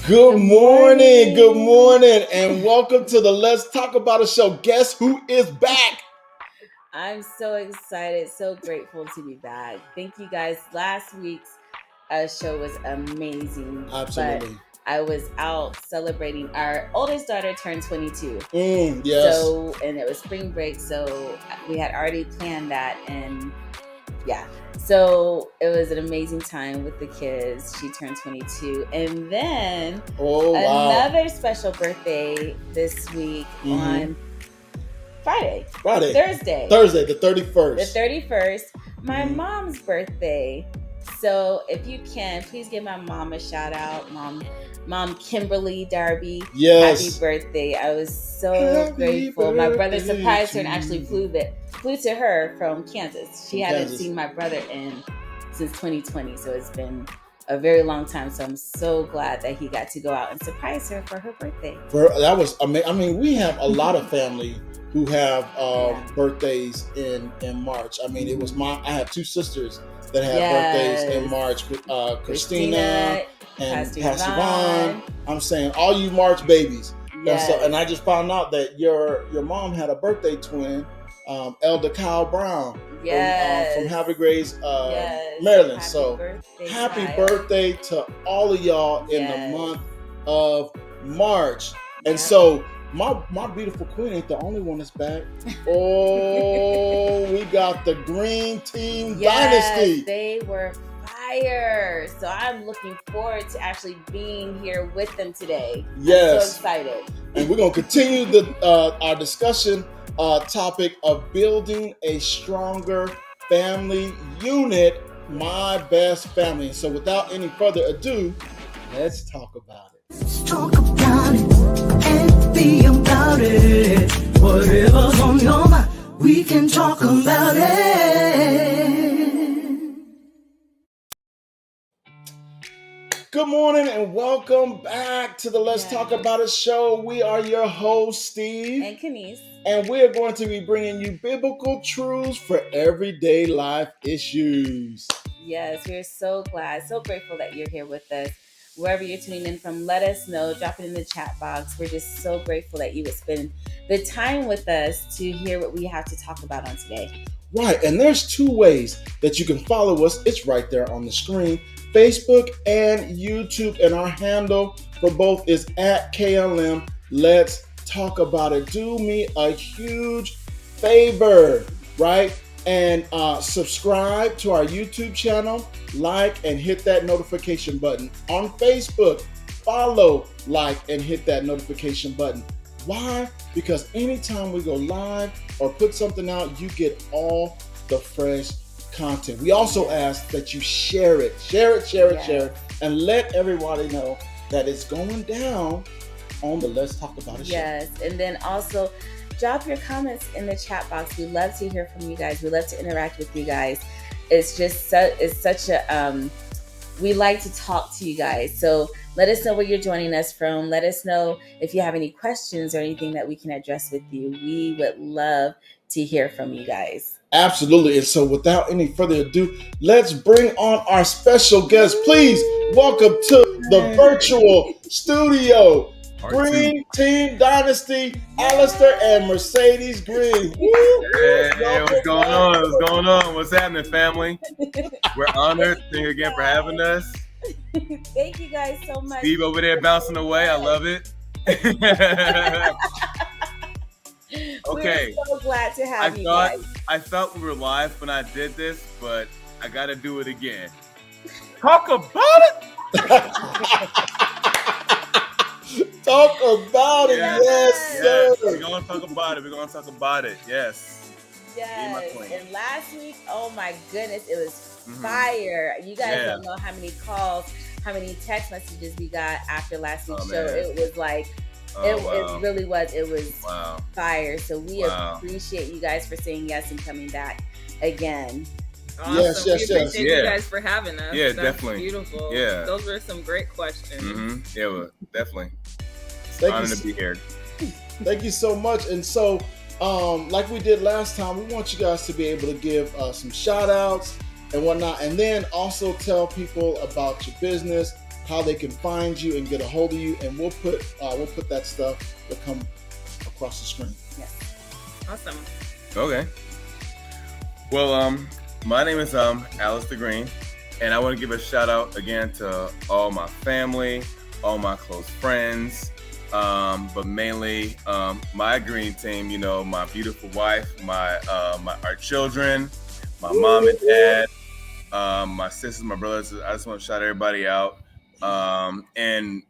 Good morning, and welcome to the Let's Talk About It show. Guess who is back? I'm so excited, so grateful to be back. Thank you guys. Last week's show was amazing. Absolutely. But I was out celebrating. Our oldest daughter turned 22. Yes. And it was spring break, so we had already planned that, and yeah. So it was an amazing time with the kids. She turned 22. And then another special birthday this week on Thursday, the 31st. The 31st, my mom's birthday. So if you can, please give my mom a shout out. Mom Kimberly Darby. Yes. Happy birthday. I was so grateful. My brother surprised her and actually flew to her from Kansas. She hadn't seen my brother since 2020, so it's been a very long time. So I'm so glad that he got to go out and surprise her for her birthday. That was amazing. I mean, we have a lot of family who have birthdays in March. I mean, I have two sisters that have birthdays in March. Christina and Pastor Yvonne. I'm saying all you March babies. Yes. And I just found out that your mom had a birthday twin, Elder Kyle Brown. Yes. From Happy Grace, Maryland. Happy birthday to all of y'all in the month of March. And so my beautiful queen ain't the only one that's back. Oh, we got the Green Team Dynasty. They were fire. So I'm looking forward to actually being here with them today. Yes. I'm so excited. And we're going to continue our discussion topic of building a stronger family unit, my best family. So without any further ado, let's talk about it. Let's talk about it and be about it. Whatever's on your mind, we can talk about it. Good morning and welcome back to the Let's Talk About It show. We are your hosts, Steve and Kenise. And we are going to be bringing you biblical truths for everyday life issues. Yes, we're so glad, so grateful that you're here with us. Wherever you're tuning in from, let us know. Drop it in the chat box. We're just so grateful that you would spend the time with us to hear what we have to talk about on today. Right, and there's two ways that you can follow us. It's right there on the screen. Facebook and YouTube, and our handle for both is @KLM. Let's talk about it. Do me a huge favor, right? And subscribe to our YouTube channel, like, and hit that notification button. On Facebook, follow, like, and hit that notification button. Why? Because anytime we go live or put something out, you get all the fresh content. We also ask that you share it, and let everybody know that it's going down on the Let's Talk About It show. Yes, and then also drop your comments in the chat box. We love to hear from you guys. We love to interact with you guys. It's just such a we like to talk to you guys. So let us know where you're joining us from. Let us know if you have any questions or anything that we can address with you. We would love to hear from you guys. Absolutely. And so without any further ado, let's bring on our special guest. Please welcome to the virtual studio, Green Team Dynasty, Alistair and Mercedes Green. Hey, what's going on? What's going on? What's happening, family? We're honored. Thank you again for having us. Thank you guys so much. Steve over there bouncing away. I love it. Okay. We're so glad to have you guys. I thought we were live when I did this, but I got to do it again. Talk about it. Talk about it. Yes, sir. We're going to talk about it. Yes. Yes. And last week, oh my goodness, it was fire. You guys don't know how many calls, how many text messages we got after last week's show. It was like, it really was. It was fire. So we appreciate you guys for saying yes and coming back again. Awesome. Yes. We appreciate you guys for having us. Yeah, That's definitely. Beautiful. Yeah. Those were some great questions. Yeah, well, definitely. Thank to be here. Thank you so much. And so, like we did last time, we want you guys to be able to give some shout outs and whatnot, and then also tell people about your business how they can find you and get a hold of you, and we'll put that stuff will come across the screen. Yes. Awesome. Okay. Well, my name is Alistair Green, and I want to give a shout out again to all my family, all my close friends, but mainly my Green Team. You know, my beautiful wife, our children, my mom and dad, my sisters, my brothers. I just want to shout everybody out. And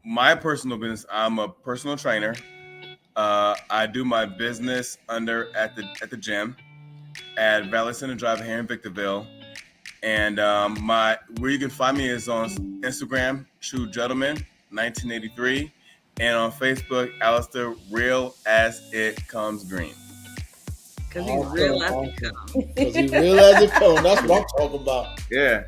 my personal business, I'm a personal trainer. I do my business at the gym at Valley Center Drive here in Victorville. And where you can find me is on Instagram, True Gentleman 1983, and on Facebook, Alistair Real as It Comes Green. Because he's real as it comes. Because he's real as it comes. That's what I'm talking about. Yeah.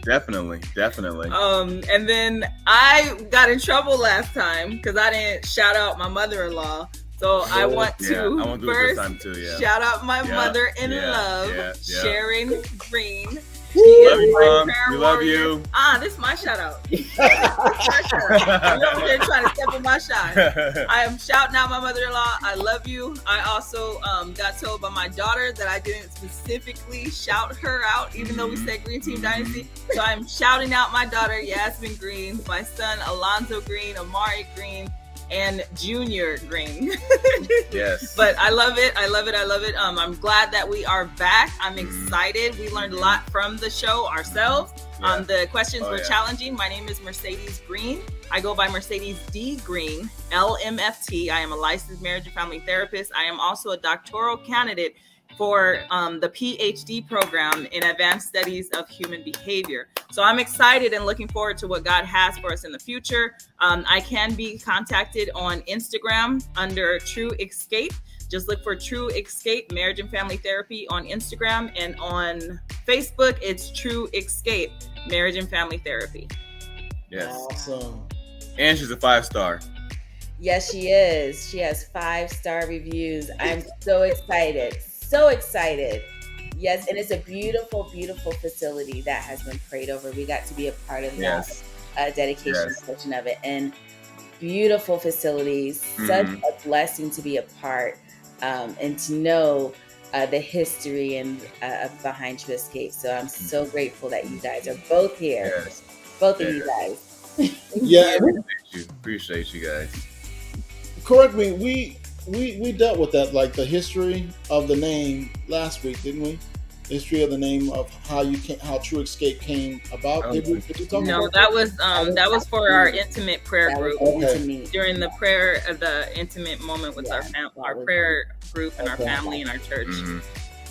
Definitely. And then I got in trouble last time because I didn't shout out my mother-in-law. So I want to first shout out my mother-in-law, Sharon Green. Love you, Mom. We love you. This is my shout out. You're over there trying to step on my shine. I am shouting out my mother-in-law. I love you. I also got told by my daughter that I didn't specifically shout her out, even though we said Green Team Dynasty. So I'm shouting out my daughter, Yasmin Green, my son, Alonzo Green, Amari Green, and Junior Green. Yes. But I love it. I'm glad that we are back. I'm excited. We learned a lot from the show ourselves. Yeah. The questions were challenging. My name is Mercedes Green. I go by Mercedes D. Green, LMFT. I am a licensed marriage and family therapist. I am also a doctoral candidate for the PhD program in advanced studies of human behavior. So I'm excited and looking forward to what God has for us in the future. I can be contacted on Instagram under True Escape. Just look for True Escape Marriage and Family Therapy on Instagram, and on Facebook, it's True Escape Marriage and Family Therapy. Yes. Awesome. And she's a 5-star. Yes, she is. She has 5-star reviews. I'm so excited. So excited. Yes, and it's a beautiful, beautiful facility that has been prayed over. We got to be a part of that dedication portion of it. And beautiful facilities, such a blessing to be a part and to know the history and behind True Escape. So I'm so grateful that you guys are both here. Yes. Both of you guys. Yeah. Appreciate you guys. Correct me. We dealt with that, like the history of the name last week, didn't we? History of the name of how True Escape came about. Did we talk about that was for our intimate prayer group. Okay. During the prayer, the intimate moment with our prayer group and our family and our church. Mm-hmm.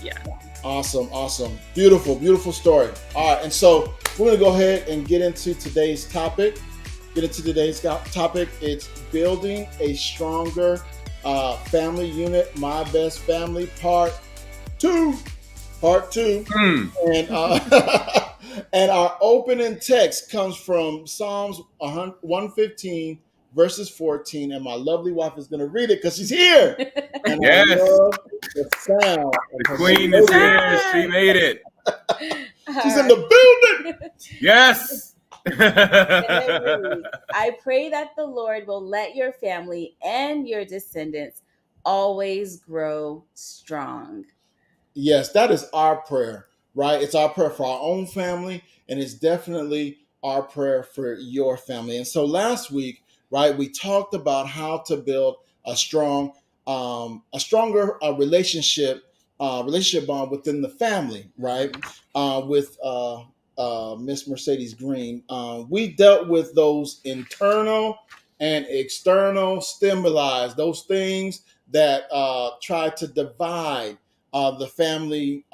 Yeah. Awesome. Beautiful story. All right, and so we're gonna go ahead and get into today's topic. It's building a stronger family unit, my best family, part two. And and our opening text comes from Psalms 115 verses 14, and my lovely wife is going to read it because she's here. And yes, I love the sound. The queen is here. She made it. She's in the building. Yes. I pray that the Lord will let your family and your descendants always grow strong. Yes, that is our prayer, right? It's our prayer for our own family, and it's definitely our prayer for your family. And so last week, right, we talked about how to build a stronger relationship bond within the family, right? With Miss Mercedes Green. We dealt with those internal and external stimuli, those things that try to divide the family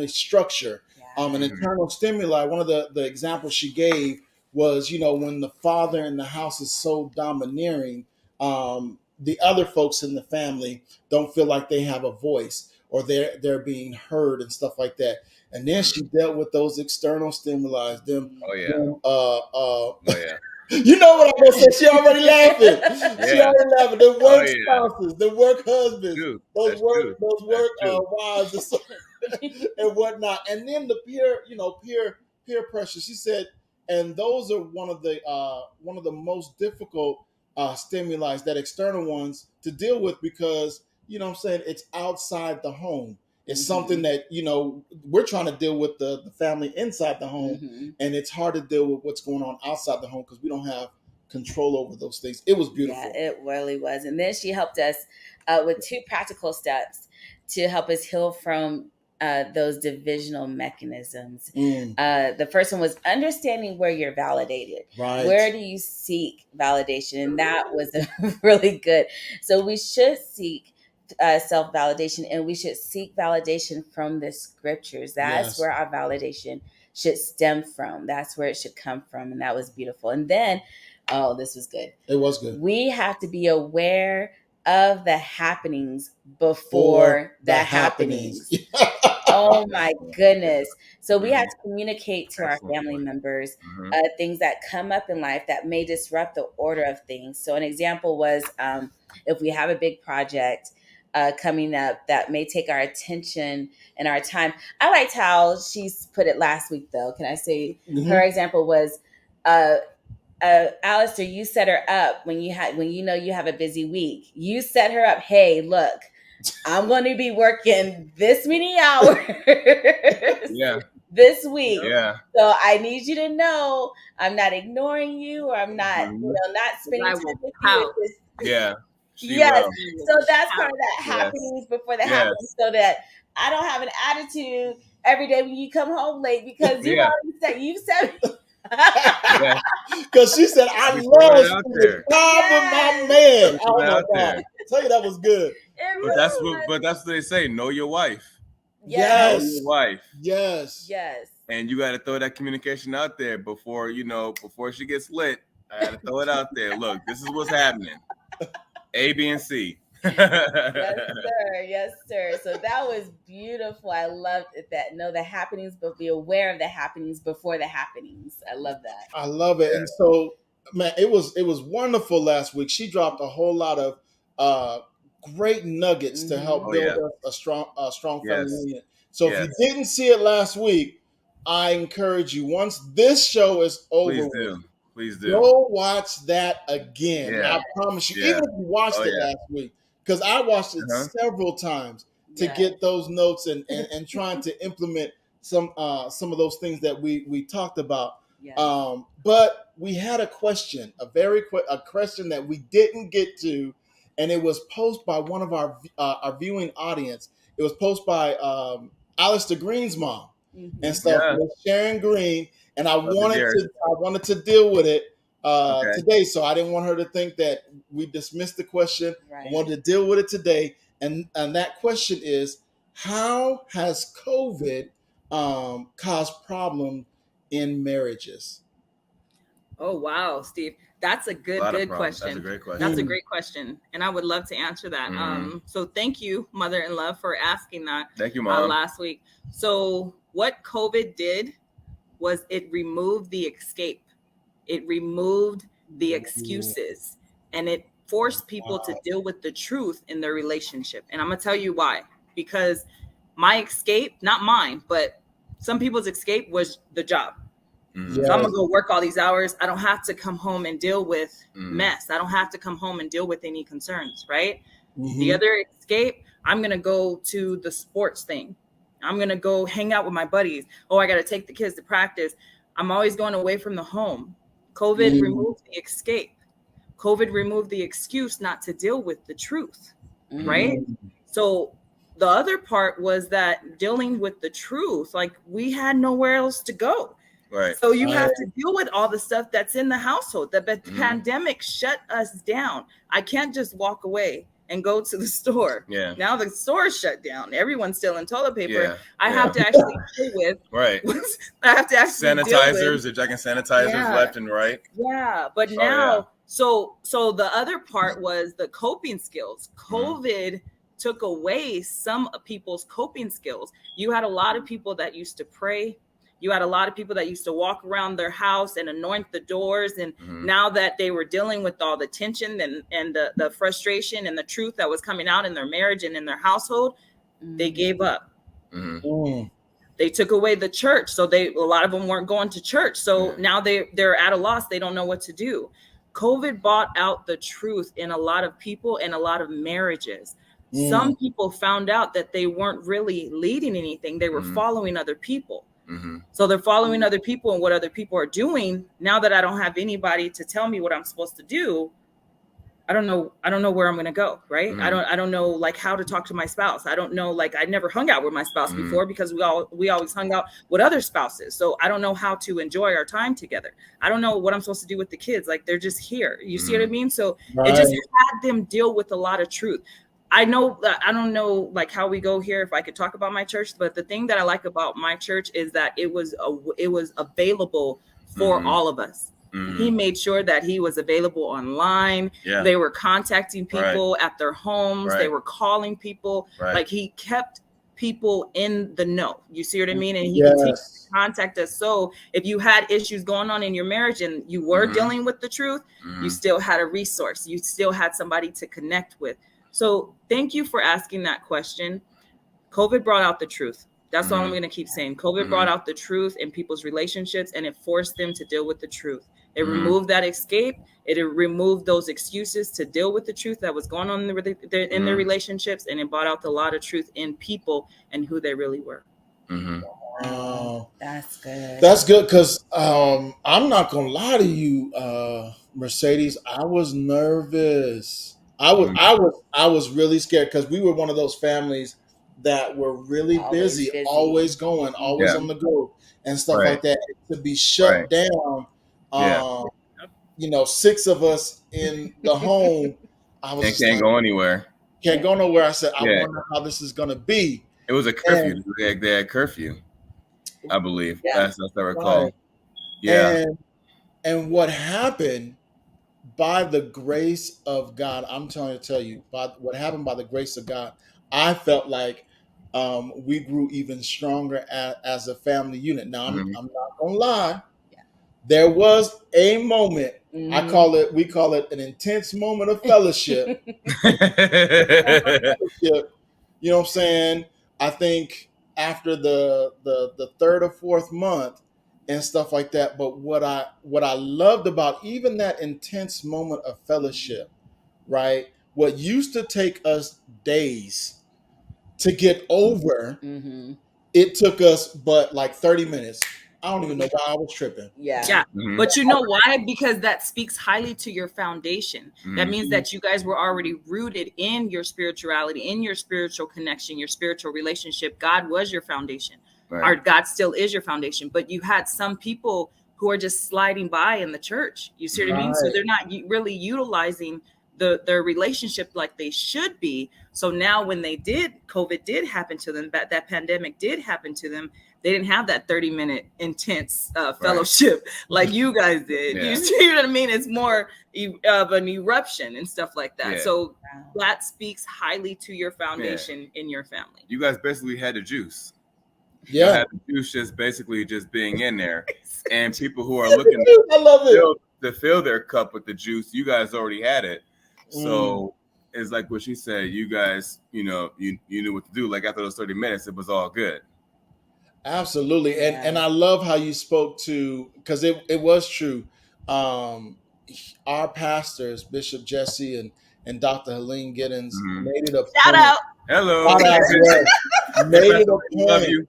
structure. An internal stimuli. One of the examples she gave was, when the father in the house is so domineering, the other folks in the family don't feel like they have a voice or they're being heard and stuff like that. And then she dealt with those external stimuli. You know what I'm gonna say? She already laughing. She already laughing. The work spouses, the work husbands, those work wives, and whatnot. And then the peer pressure. She said, and those are one of the most difficult stimuli, that external ones, to deal with, because what I'm saying, it's outside the home. It's something that we're trying to deal with the family inside the home, and it's hard to deal with what's going on outside the home because we don't have control over those things. It was beautiful. Yeah, it really was. And then she helped us with 2 practical steps to help us heal from those divisional mechanisms. The first one was understanding where you're validated. Right. Where do you seek validation? And that was really good. So we should seek self-validation, and we should seek validation from the scriptures. That's where our validation should stem from. That's where it should come from. And that was beautiful. And then, oh, this was good. It was good. We have to be aware of the happenings before the happenings. Oh my goodness. So we have to communicate to our family members things that come up in life that may disrupt the order of things. So an example was if we have a big project coming up that may take our attention and our time. I liked how she's put it last week, though. Can I say her example was Alistair, you set her up when you have a busy week. You set her up. Hey, look, I'm going to be working this many hours this week. Yeah. So I need you to know I'm not ignoring you, or I'm not, not spending time with you. Yeah. Yes. So that's part of that happenings before the happenings, so that I don't have an attitude every day when you come home late, because you already said because she said, I love spending time with my man. Oh my God. Tell you that was good. But that's what they say. Know your wife. Yes. Know your wife. Yes. Yes. And you got to throw that communication out there before she gets lit. I got to throw it out there. Look, this is what's happening. A, B, and C. Yes, sir. So that was beautiful. I loved that. Know the happenings, but be aware of the happenings before the happenings. I love that. I love it. Yeah. And so, man, it was wonderful last week. She dropped a whole lot of great nuggets to help build a strong family union. So if you didn't see it last week, I encourage you, once this show is over, Please do. Go watch that again. Yeah. I promise you. Even if you watched it last week, because I watched it several times to get those notes and trying to implement some of those things that we talked about. Yeah. But we had a question, a question that we didn't get to, and it was posed by one of our viewing audience. It was posed by Alistair Green's mom and stuff, with Sharon Green. And I wanted to deal with it today, so I didn't want her to think that we dismissed the question. Right. I wanted to deal with it today, and that question is: how has COVID caused problems in marriages? Oh wow, Steve, that's a good question. That's a great question. That's a great question, and I would love to answer that. So thank you, mother-in-law, for asking that. Thank you, Mom. Last week. So what COVID did was it removed the escape. It removed the excuses, and it forced people to deal with the truth in their relationship. And I'm going to tell you why. Because my escape, not mine, but some people's escape was the job. So I'm going to go work all these hours. I don't have to come home and deal with mess. I don't have to come home and deal with any concerns, right? The other escape, I'm going to go to the sports thing. I'm going to go hang out with my buddies. Oh, I got to take the kids to practice. I'm always going away from the home. COVID removed the escape. COVID removed the excuse not to deal with the truth, right? So the other part was that dealing with the truth, like we had nowhere else to go. Right. So you have to deal with all the stuff that's in the household. The pandemic shut us down. I can't just walk away and go to the store. Yeah. Now the store is shut down. Everyone's still in toilet paper. Yeah. I have to actually deal with. Right. I have to actually sanitizers. They're checking sanitizers left and right. Yeah. But now, so the other part was the coping skills. COVID took away some people's coping skills. You had a lot of people that used to pray. You had a lot of people that used to walk around their house and anoint the doors. And now that they were dealing with all the tension and the frustration and the truth that was coming out in their marriage and in their household, they gave up. They took away the church, so a lot of them weren't going to church. So now they're at a loss. They don't know what to do. COVID brought out the truth in a lot of people and a lot of marriages. Some people found out that they weren't really leading anything. They were following other people. So they're following other people and what other people are doing. Now that I don't have anybody to tell me what I'm supposed to do, I don't know where I'm going to go. Right. I don't know like how to talk to my spouse. I don't know, like I never hung out with my spouse before because we always hung out with other spouses. So I don't know how to enjoy our time together. I don't know what I'm supposed to do with the kids. Like they're just here. You see what I mean? So it just had them deal with a lot of truth. I know that I don't know like how we go here if I could talk about my church, but the thing that I like about my church is that it was available for all of us. He made sure that he was available online. They were contacting people at their homes. They were calling people. Like he kept people in the know. You see what I mean? And he continued to contact us. So if you had issues going on in your marriage and you were dealing with the truth, you still had a resource. You still had somebody to connect with. So thank you for asking that question. COVID brought out the truth. That's all I'm going to keep saying. COVID brought out the truth in people's relationships, and it forced them to deal with the truth. It removed that escape. It removed those excuses to deal with the truth that was going on in their relationships, and it brought out a lot of truth in people and who they really were. Wow, that's good. That's good because I'm not gonna lie to you, Mercedes. I was nervous. I was really scared because we were one of those families that were really busy, always going, always on the go, and stuff like that. To be shut down, you know, 6 of us in the home, I was can't go anywhere. Can't go nowhere. I said, I wonder how this is gonna be. It was a curfew. They had curfew, I believe. That's what I recall. Right. Yeah. And what happened by the grace of God, I'm trying to tell you, what happened by the grace of God, I felt like we grew even stronger as a family unit. Now, I'm not gonna lie. There was a moment. We call it an intense moment of fellowship. You know what I'm saying? I think after the third or fourth month and stuff like that. But what I loved about even that intense moment of fellowship, right? What used to take us days to get over, it took us but like 30 minutes. I don't even know why I was tripping. But you know why? Because that speaks highly to your foundation. That means that you guys were already rooted in your spirituality, in your spiritual connection, your spiritual relationship. God was your foundation. Or God still is your foundation. But you had some people who are just sliding by in the church. You see what I mean? So they're not really utilizing their relationship like they should be. So now when COVID did happen to them, that pandemic did happen to them, they didn't have that 30-minute intense fellowship like you guys did. You see what I mean? It's more of an eruption and stuff like that. So that speaks highly to your foundation in your family. You guys basically had the juice. Yeah. You had the juice just basically just being in there. And people who are looking I love it. To fill their cup with the juice, you guys already had it. So it's like what she said, you guys, you know, you knew what to do. Like after those 30 minutes, it was all good. Absolutely. And I love how you spoke to, because it was true. Our pastors, Bishop Jesse and Dr. Helene Giddens, made it a Shout point. out. Hello. Made it a point. Love you.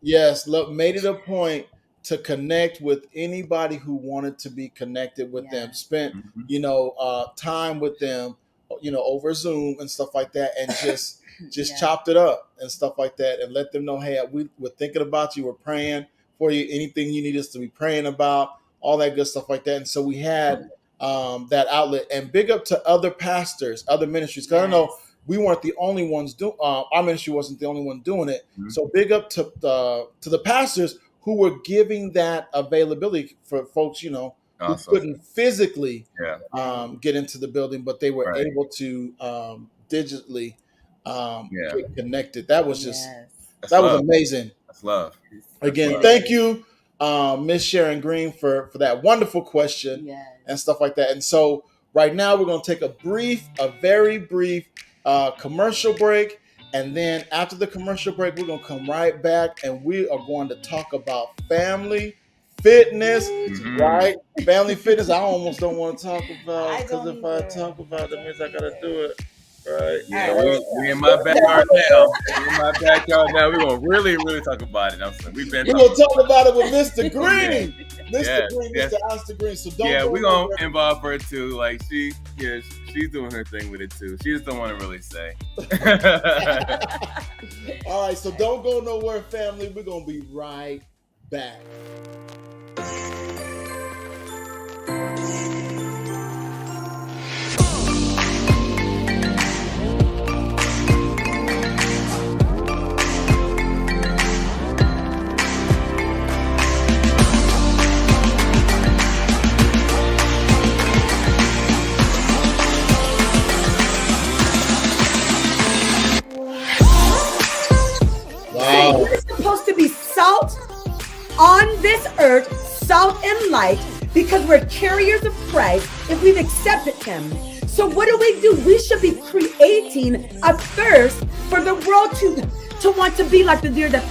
Yes, made it a point to connect with anybody who wanted to be connected with them. Spent, time with them, over Zoom and stuff like that, and just chopped it up and stuff like that, and let them know, hey, we're thinking about you, we're praying for you, anything you need us to be praying about, all that good stuff like that. And so we had that outlet. And big up to other pastors, other ministries, because I know we weren't the only ones doing. Our ministry wasn't the only one doing it. So big up to the pastors who were giving that availability for folks, who couldn't physically get into the building, but they were able to digitally get connected. That was just that was amazing. That's love. Again, thank you, Miss Sharon Green, for that wonderful question and stuff like that. And so right now we're going to take a very brief commercial break, And then after the commercial break, we're going to come right back and we are going to talk about family fitness, Mhm. right? Family fitness, I almost don't want to talk about I because don't if I either. talk about it, I that means don't I got to either. do it, right? Yeah, All right, let's we in go. my backyard now. We in my backyard now. We're gonna really talk about it. I'm saying we've been We're going to talking. talk about it with Mr. Yeah, Green. Mr. yes, Green, yes. Mr. Alistair Green. So don't Yeah, go we're gonna nowhere. involve her too. Like she's doing her thing with it too. She just don't want to really say. All right, so don't go nowhere, family. We're going to be right back. See, Wow. we're supposed to be salt on this earth, salt and light, because we're carriers of Christ if we've accepted Him. So what do? We should be creating a thirst for the world to want to be like the deer that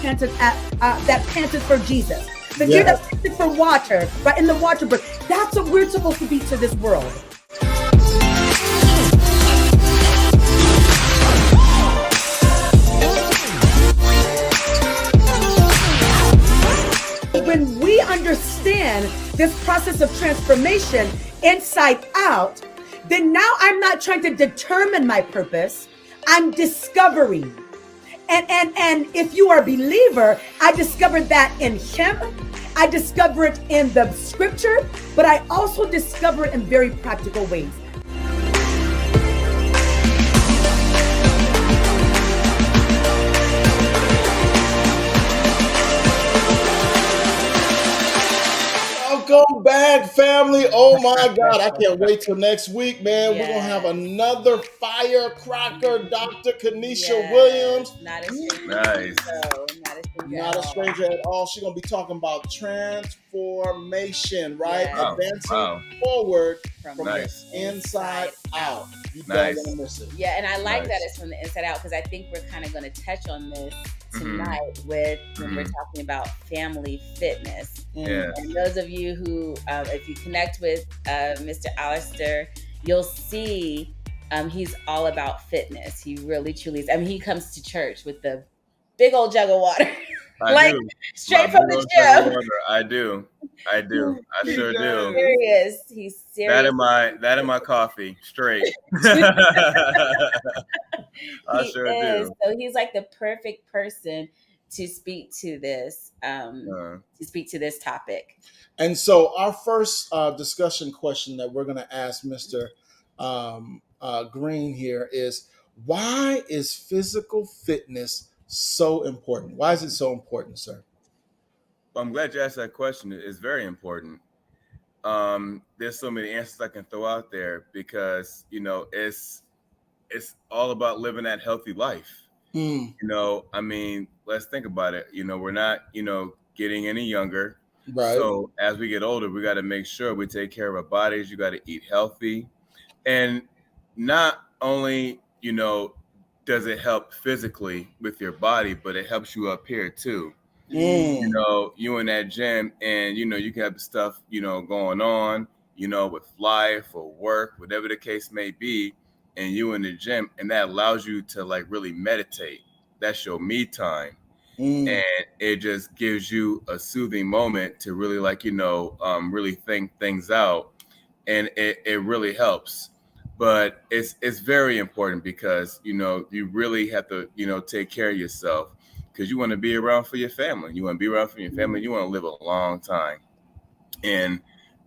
panted for Jesus, the deer that Yes. panted for water, right in the water brook. That's what we're supposed to be to this world. When we understand this process of transformation inside out, then now I'm not trying to determine my purpose. I'm discovering. And if you are a believer, I discovered that in Him. I discover it in the scripture, but I also discover it in very practical ways. Welcome back, family. Oh my God, I can't wait till next week, man. We're gonna have Yes. another firecracker, Dr. Kanisha Yes, Williams. not a stranger. Nice. So, not a stranger. Not at a all. stranger at all. She's gonna be talking about transformation, right? Yes. Wow. Advancing Wow. forward From from Nice. the inside out. You Nice. don't want to miss it. Yeah, and I like Nice. that it's from the inside out because I think we're kind of going to touch on this Mhm. tonight with when we're Mhm. talking about family fitness. Yeah. And those of you who, if you connect with Mr. Alistair, you'll see he's all about fitness. He really, truly is. I mean, he comes to church with the big old jug of water, I like do. straight My from big the old jug of gym. water. I do. I He sure does. do. Serious. He's serious. That in my coffee, straight. I He sure is. do. So he's like the perfect person to speak to this topic. And so, our first discussion question that we're gonna ask Mr. Green here is: why is physical fitness so important? Why is it so important, sir? I'm glad you asked that question. It's very important. There's so many answers I can throw out there because it's all about living that healthy life. Mm, I mean, let's think about it. We're not getting any younger. right. So as we get older, we got to make sure we take care of our bodies. You got to eat healthy, and not only does it help physically with your body, but it helps you up here too. Mm, You in that gym, and you can have stuff going on, with life or work, whatever the case may be, and you in the gym, and that allows you to like really meditate. That's your me time, mm, and it just gives you a soothing moment to really really think things out, and it really helps. But it's very important because you really have to take care of yourself because you want to be around for your family. You want to be around for your family. You want to live a long time, and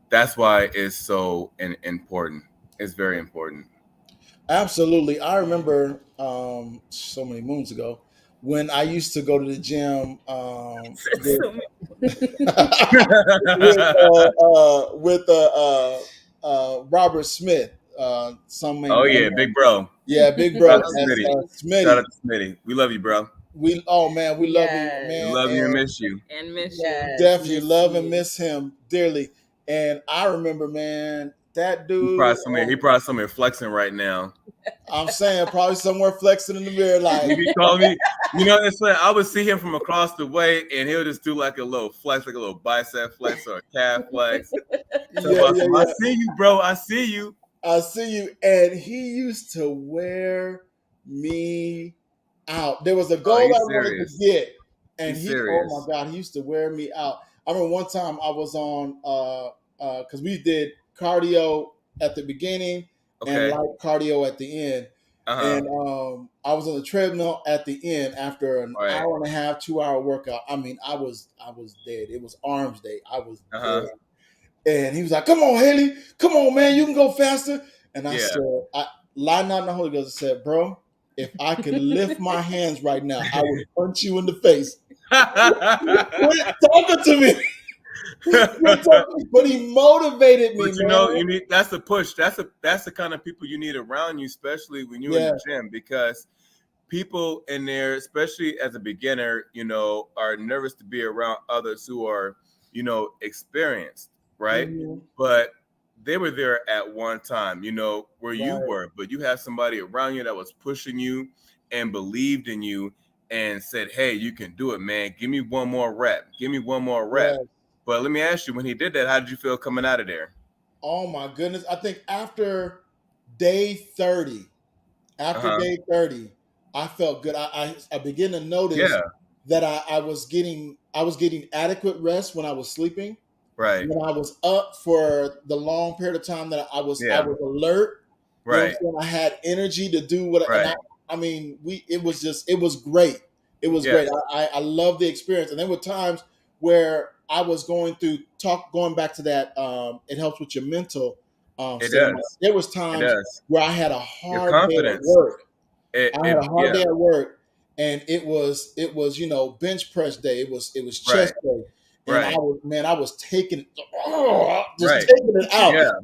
that's why it's so important. It's very important. absolutely. I remember so many moons ago when I used to go to the gym with Robert Smith. Some may Oh know yeah, him. big bro. Yeah, big Shout bro. out to That's Smitty. Shout Smitty. out to Smitty. We love you, bro. We love you, Yes. We man, love you and and miss you. And miss Yes. definitely miss love and you. miss him dearly. And I remember, man, That dude. He probably somewhere flexing right now. I'm saying probably somewhere flexing in the mirror, like He called me. You know, it's like I would see him from across the way, and he'll just do like a little flex, like a little bicep flex or a calf flex. I see you, bro. I see you. I see you. And he used to wear me out. There was a goal I wanted to get, and oh my God, he used to wear me out. I remember one time I was on because we did cardio at the beginning and light cardio at the end. And I was on the treadmill at the end after an hour and a half, 2 hour workout. I mean, I was dead. It was arms day. I was dead. And he was like, "Come on, Haley. Come on, man. You can go faster." And I said, I lied out in the Holy Ghost and said, "Bro, if I could lift my hands right now, I would punch you in the face." Quit talking to me. But he motivated me. But you need that's a push. That's the kind of people you need around you, especially when you're in the gym, because people in there, especially as a beginner, are nervous to be around others who are, experienced, right? Mm-hmm. But they were there at one time, where you were, but you have somebody around you that was pushing you and believed in you and said, "Hey, you can do it, man. Give me one more rep. Give me one more rep." Yes. But let me ask you, when he did that, how did you feel coming out of there? Oh my goodness. I think after day 30, I felt good. I began to notice that I was getting adequate rest when I was sleeping. Right. When I was up for the long period of time that I was alert. Right. I had energy to do what it was great. It was great. I love the experience. And there were times where I was going back to that, it helps with your mental. It does. There was times where I had a hard day at work. I had a hard day at work, and it was bench press day. It was chest day. And I was taking it out. Yeah.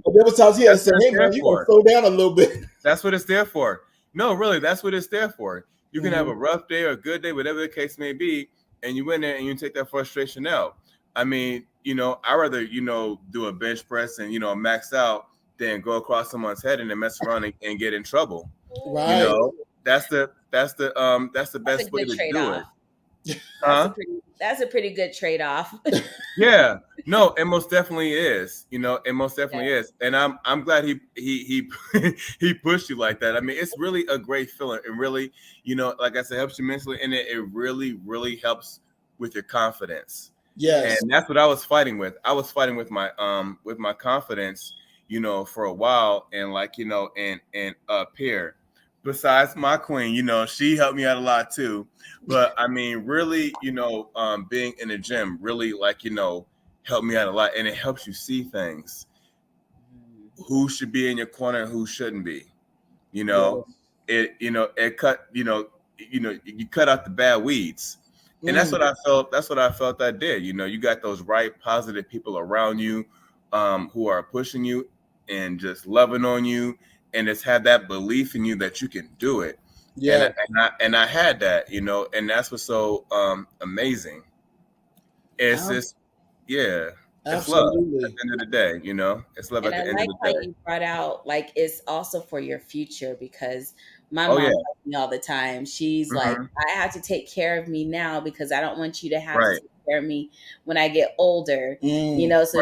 But there was times he had to say, "Hey man, you gotta slow down a little bit." That's what it's there for. No, really, that's what it's there for. You can have a rough day or a good day, whatever the case may be, and you in there and you take that frustration out. I mean, I'd rather, do a bench press and, max out than go across someone's head and then mess around and get in trouble. Right. That's the best way to do it. That's a pretty good trade-off. Yeah. No, it most definitely is. It most definitely is. And I'm glad he he pushed you like that. I mean, it's really a great feeling. It really, like I said, helps you mentally, and it really, really helps with your confidence. Yes. And that's what I was fighting with. I was fighting with my confidence, for a while, and and up here. Besides my queen, she helped me out a lot too. But I mean, really, being in the gym really helped me out a lot, and it helps you see things. Who should be in your corner and who shouldn't be. It cut, you cut out the bad weeds. And that's what I felt. That's what I felt I did. You got those right positive people around you who are pushing you and just loving on you, and just have that belief in you that you can do it. Yeah. And I had that, and that's what's so amazing. It's just, it's love at the end of the day, It's love at the end of the day. I like how you brought out, it's also for your future, because my mom tells me all the time. She's like, "I have to take care of me now because I don't want you to have to take care of me when I get older." So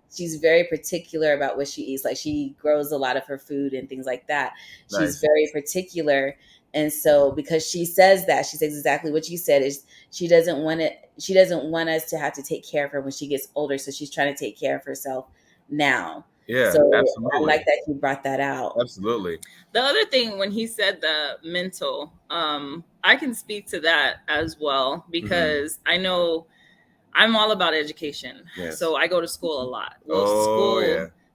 she's very particular about what she eats. Like, she grows a lot of her food and things like that. She's very particular. And so, because she says exactly what you said, is she doesn't want us to have to take care of her when she gets older. So she's trying to take care of herself now. Yeah, so absolutely. I like that you brought that out. Absolutely. The other thing, when he said the mental, I can speak to that as well, because I know I'm all about education. Yes. So I go to school a lot.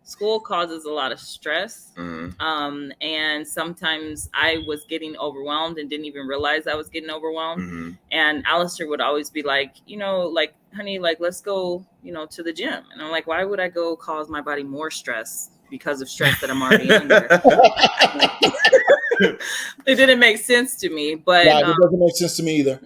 School causes a lot of stress. And sometimes I was getting overwhelmed and didn't even realize I was getting overwhelmed. And Alistair would always be like, "Honey, let's go, to the gym." And I'm like, "Why would I go cause my body more stress because of stress that I'm already under?" It didn't make sense to me, but it doesn't make sense to me either.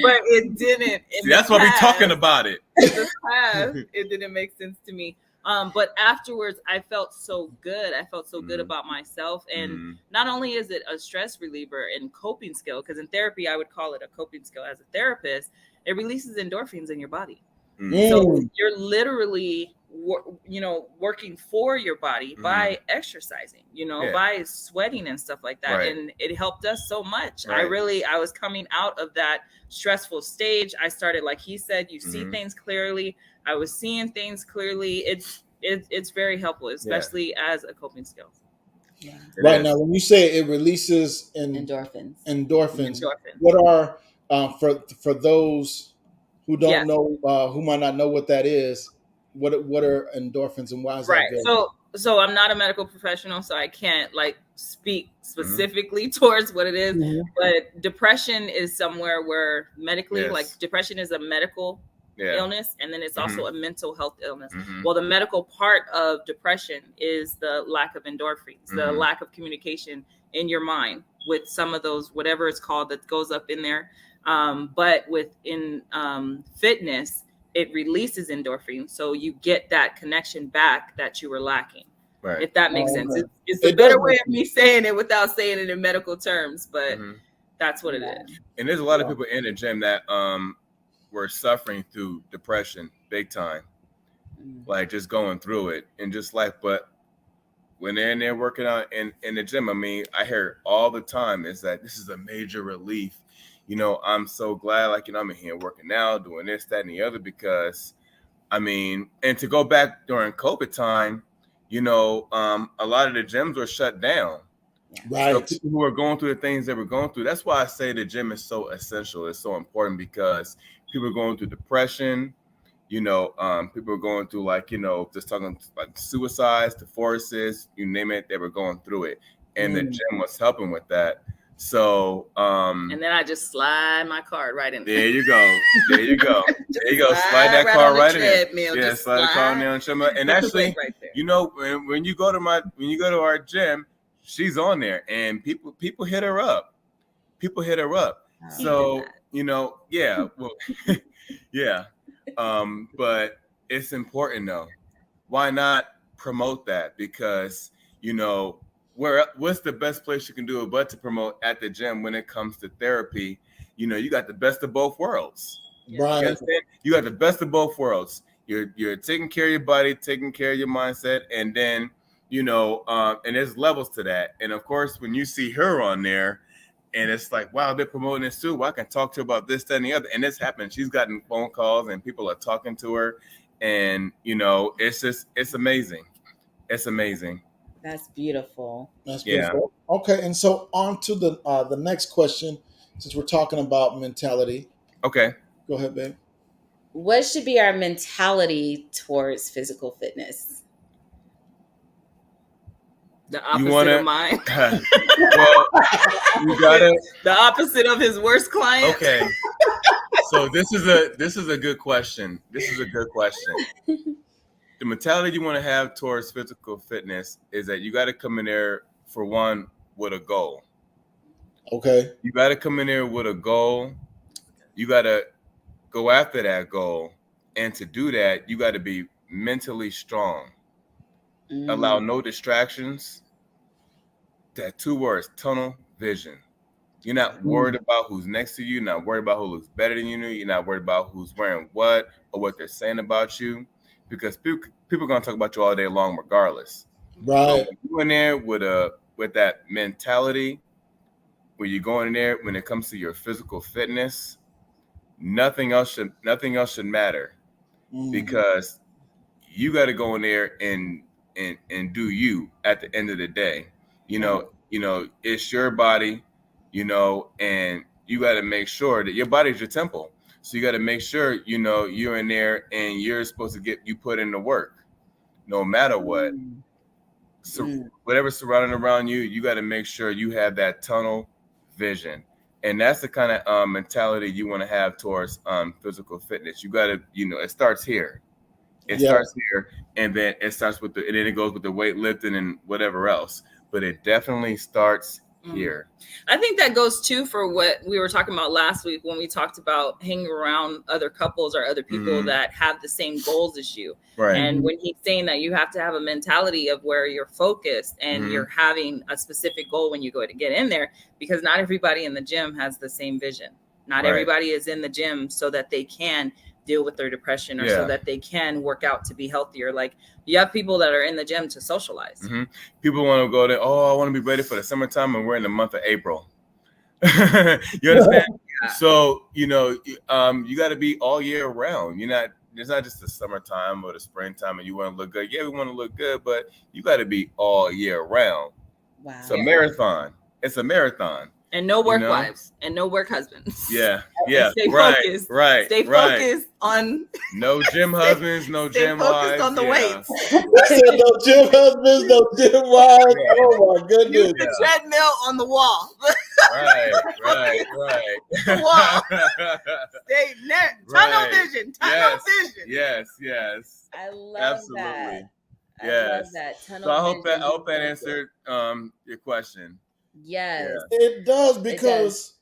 but it didn't. See, that's why we're talking about it. In the past, it didn't make sense to me. But afterwards, I felt so good. I felt so good about myself. And not only is it a stress reliever and coping skill, because in therapy, I would call it a coping skill as a therapist, it releases endorphins in your body. So you're literally, working for your body by exercising, by sweating and stuff like that. Right. And it helped us so much. Right. I was coming out of that stressful stage. I started, like he said, you see things clearly. I was seeing things clearly. It's very helpful, especially as a coping skill. Yeah. Right now, when you say it releases Endorphins. what are for those who don't know, who might not know what that is? What are endorphins, and why is that good? So I'm not a medical professional, so I can't speak specifically towards what it is. But depression is somewhere where medically, depression is a medical illness, and then it's also a mental health illness. Well, the medical part of depression is the lack of endorphins, the lack of communication in your mind with some of those, whatever it's called, that goes up in there. But within fitness, it releases endorphins, so you get that connection back that you were lacking. Right. If that makes sense. It's a better way of me saying it without saying it in medical terms, but that's what it is. And there's a lot of people in the gym that were suffering through depression big time, like just going through it and just but when they're in there working out in the gym, I mean, I hear all the time is that this is a major relief. I'm so glad, I'm in here working out, doing this, that, and the other, because I mean, and to go back during COVID time, a lot of the gyms were shut down. Right. So people who are going through the things they were going through, that's why I say the gym is so essential. It's so important, because people are going through depression, people are going through just talking like suicides, divorces, you name it, they were going through it. And the gym was helping with that. So and then I just slide my card right in. There you go. There you go. Slide that card right in. Yeah, slide the card on the treadmill. And actually, right there. When you go to our gym, she's on there, and people hit her up. So yeah, well, yeah. But it's important though. Why not promote that? Because what's the best place you can do it but to promote at the gym when it comes to therapy? You got the best of both worlds. Right. You got the best of both worlds. You're taking care of your body, taking care of your mindset, and then and there's levels to that. And of course, when you see her on there, and it's like, wow, they're promoting this too. Well, I can talk to her about this, that, and the other. And it's happening. She's gotten phone calls, and people are talking to her, and it's amazing. It's amazing. That's beautiful. That's beautiful. Yeah. Okay, and so on to the next question, since we're talking about mentality. Okay. Go ahead, babe. What should be our mentality towards physical fitness? The opposite of mine. Well, you gotta the opposite of his worst client. Okay. So this is a good question. The mentality you want to have towards physical fitness is that you got to come in there, for one, with a goal. Okay. You got to come in there with a goal. You got to go after that goal. And to do that, you got to be mentally strong. Allow no distractions. That 2 words, tunnel vision. You're not worried about who's next to you. You're not worried about who looks better than you. You're not worried about who's wearing what or what they're saying about you. Because people are going to talk about you all day long regardless. Right. So when you in there with that mentality, when you go in there, when it comes to your physical fitness, nothing else should matter. Because you got to go in there and do you at the end of the day. It's your body, and you got to make sure that your body's your temple. So you got to make sure, you're in there and you're supposed to you put in the work no matter what. So whatever's surrounding around you, you got to make sure you have that tunnel vision. And that's the kind of mentality you want to have towards physical fitness. You got to, it starts here. It starts here, and then it starts and then it goes with the weightlifting and whatever else. But it definitely starts here. I think that goes too for what we were talking about last week when we talked about hanging around other couples or other people that have the same goals as you. Right. And when he's saying that you have to have a mentality of where you're focused and you're having a specific goal when you go to get in there, because not everybody in the gym has the same vision. Not everybody is in the gym so that they can deal with their depression or so that they can work out to be healthier. Like, you have people that are in the gym to socialize. People want to go there. Oh, I want to be ready for the summertime, and we're in the month of April. You understand? So, you got to be all year round. It's not just the summertime or the springtime and you want to look good. Yeah, we want to look good, but you got to be all year round. Wow. It's a marathon. It's a marathon. And no work wives and no work husbands. Yeah. Stay focused. Stay focused on no gym husbands, no gym wives. Stay focused on the weights. I said no gym husbands, no gym wives. Oh my goodness. Use the treadmill on the wall. Right. The wall. Stay tunnel vision. Tunnel vision. Yes. I love Absolutely. that. Yes. I love that. Tunnel So I vision. hope that answered your question. Yes. It does because.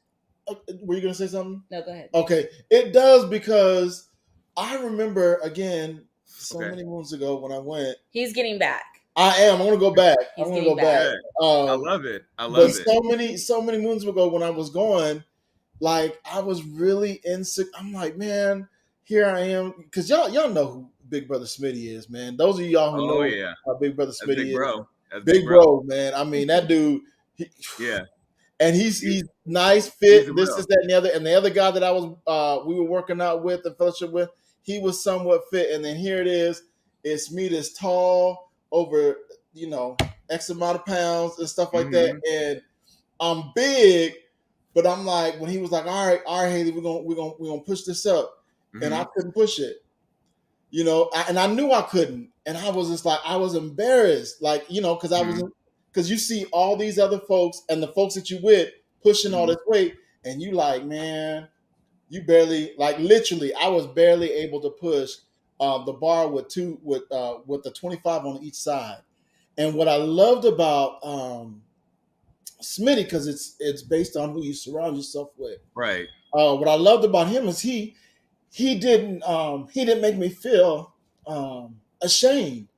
Were you gonna say something? No, go ahead. Okay, it does because I remember again many months ago when I went. He's getting back. I am. I'm gonna go back. He's I'm gonna go back. I love it. I love it. So many moons ago when I was going, like I was really insecure. I'm like, man, here I am, because y'all know who Big Brother Smitty is, man. Those of y'all who know how Big Brother Smitty big is, bro. Big bro, man. I mean, that dude. And he's nice, fit, this, that, and the other. And the other guy that we were working out with and fellowship with, he was somewhat fit. And then here it is. It's me that's tall, over, X amount of pounds and stuff like that. And I'm big, but I'm like, when he was like, all right, Haley, we're gonna push this up. And I couldn't push it. And I knew I couldn't. And I was just like, I was embarrassed. Like, because you see all these other folks and the folks that you with pushing all this weight, and you like, man, you barely, like literally, I was barely able to push the bar with the 25 on each side. And what I loved about Smitty, because it's based on who you surround yourself with. Right. What I loved about him is he didn't make me feel ashamed.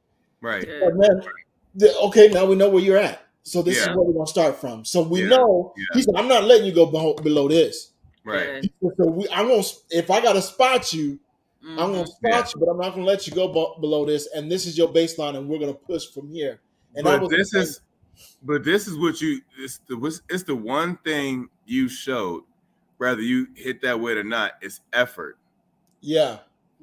Right. And then, okay, now we know where you're at. So this is where we're gonna start from. So we know he said, I'm not letting you go below this. Right. So if I gotta spot you, I'm gonna spot you, but I'm not gonna let you go below this. And this is your baseline, and we're gonna push from here. And this is what it's the one thing you showed, whether you hit that weight or not, is effort. Yeah.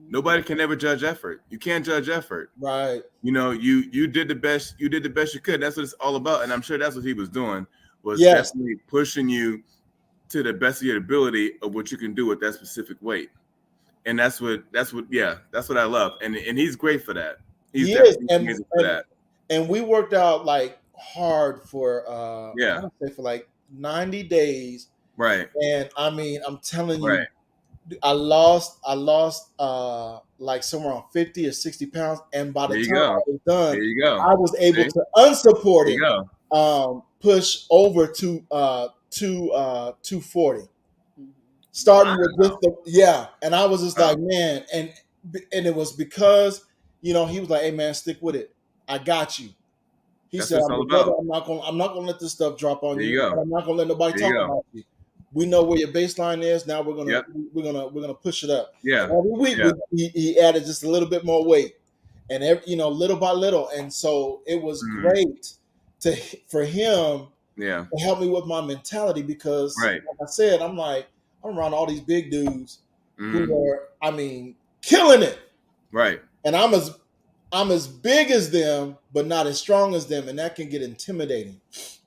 Nobody can ever judge effort. You can't judge effort. Right. You did the best you could. That's what it's all about. And I'm sure that's what he was doing, was definitely pushing you to the best of your ability of what you can do with that specific weight. And that's what I love. And he's great for that. He is amazing for that. And we worked out like hard for I would say for like 90 days. Right. And I mean, I'm telling you, I lost like somewhere around 50 or 60 pounds. And by the time I was done, I was able to unsupported push over to 240. Starting with just and I was just like, man, and it was because, he was like, hey man, stick with it. I got you. He said, I'm not gonna let this stuff drop on you. I'm not gonna let nobody talk about you. We know where your baseline is. Now we're gonna push it up. Yeah. Every week he added just a little bit more weight, and little by little, and so it was great for him to help me with my mentality, because like I said, I'm around all these big dudes who are, I mean, killing it. Right. And I'm as big as them, but not as strong as them, and that can get intimidating.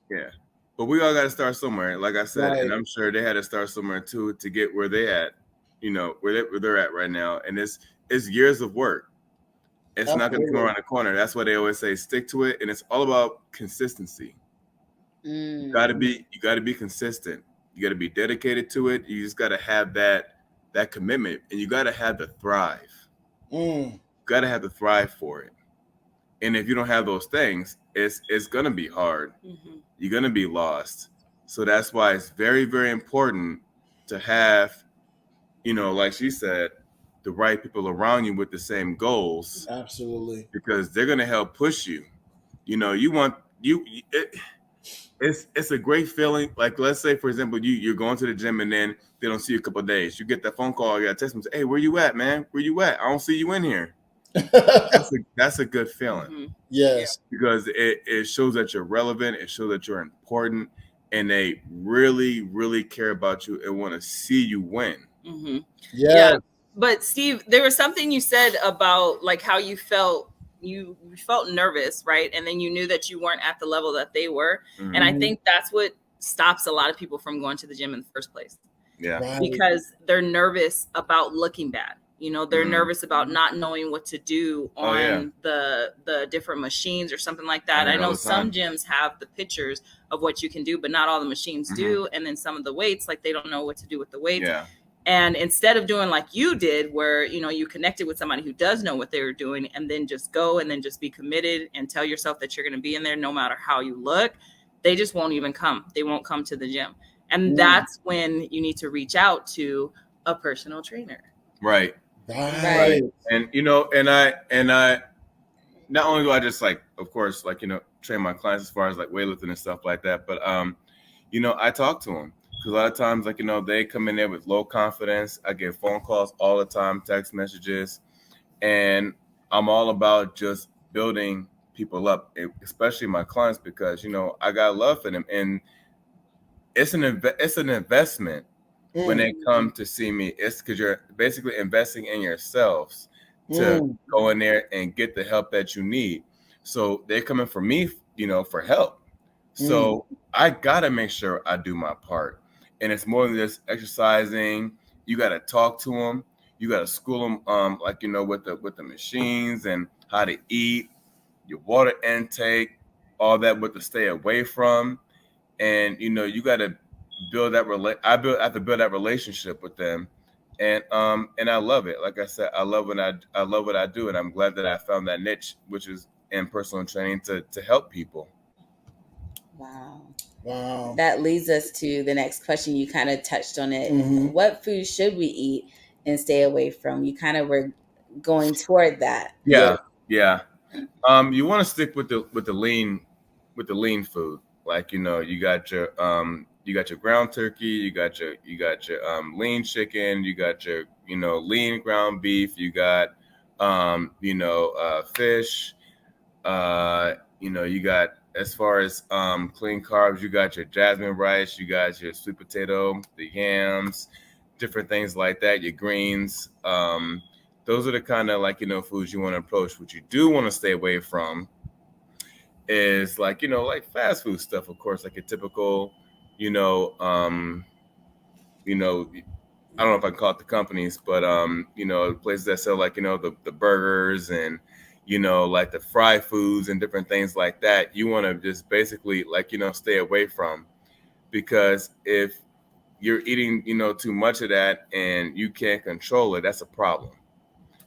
Yeah. But we all got to start somewhere, like I said, and I'm sure they had to start somewhere too to get where they at, where they're at right now. And it's years of work. It's not going to come around the corner. That's why they always say stick to it, and it's all about consistency. You got to be consistent. You got to be dedicated to it. You just got to have that commitment, and you got to have the thrive. You got to have the thrive for it. And if you don't have those things, it's gonna be hard. You're gonna be lost. So that's why it's very, very important to have, like she said, the right people around you with the same goals, Absolutely. because they're going to help push you. You want it's a great feeling. Like, let's say, for example, you're going to the gym and then they don't see you a couple of days. You get that phone call, you got a text them, say, hey, where you at, man? Where you at? I don't see you in here. That's a good feeling. Mhm. Yes. Because it shows that you're relevant, it shows that you're important, and they really, really care about you and want to see you win. Mhm. Yes. Yeah. But Steve, there was something you said about like how you felt nervous, right? And then you knew that you weren't at the level that they were. Mhm. And I think that's what stops a lot of people from going to the gym in the first place. Yeah. Right. Because they're nervous about looking bad. They're Mhm. nervous about not knowing what to do on Oh, yeah. the different machines or something like that. I I hear it all know the time. some gyms have the pictures of what you can do, but not all the machines do. And then some of the weights, like they don't know what to do with the weights. Yeah. And instead of doing like you did, where, you connected with somebody who does know what they were doing, and then just go and then just be committed and tell yourself that you're going to be in there no matter how you look, they just won't even come. They won't come to the gym. And that's when you need to reach out to a personal trainer. Right. Right. And I not only do I just of course, train my clients as far as weightlifting and stuff like that, but I talk to them, because a lot of times they come in there with low confidence. I get phone calls all the time, text messages, and I'm all about just building people up, especially my clients, because I got love for them, and it's an investment. When they come to see me, it's because you're basically investing in yourselves to go in there and get the help that you need. So they're coming for me, for help. So I gotta make sure I do my part. And it's more than just exercising. You gotta talk to them. You gotta school them, with the machines and how to eat, your water intake, all that, what to stay away from. And you gotta build that I have to build that relationship with them, and I love it. Like I said, I love what I do, and I'm glad that I found that niche, which is in personal training, to help people. Wow. That leads us to the next question. You kind of touched on it. What food should we eat and stay away from? You kind of were going toward that. Yeah. You want to stick with the lean food. You got your ground turkey, you got your lean chicken, you got your lean ground beef, you got fish, you got, as far as clean carbs, you got your jasmine rice, you got your sweet potato, the yams, different things like that, your greens. Those are the kind of foods you want to approach. What you do want to stay away from is fast food stuff, of course, like a typical, I don't know if I can call it the companies, but places that sell the burgers and the fried foods and different things like that. You want to just basically stay away from, because if you're eating too much of that and you can't control it, that's a problem.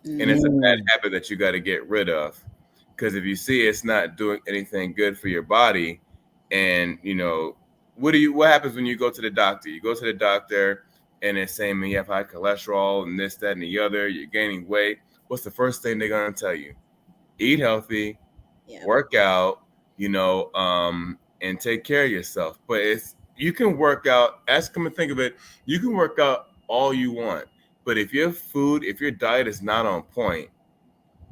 And it's a bad habit that you got to get rid of, because if you see it's not doing anything good for your body, and what happens when you go to the doctor? You go to the doctor and it's saying you have high cholesterol and this, that, and the other, you're gaining weight. What's the first thing they're going to tell you? Eat healthy, work out, and take care of yourself. But you can work out, come and think of it, you can work out all you want. But if your diet is not on point,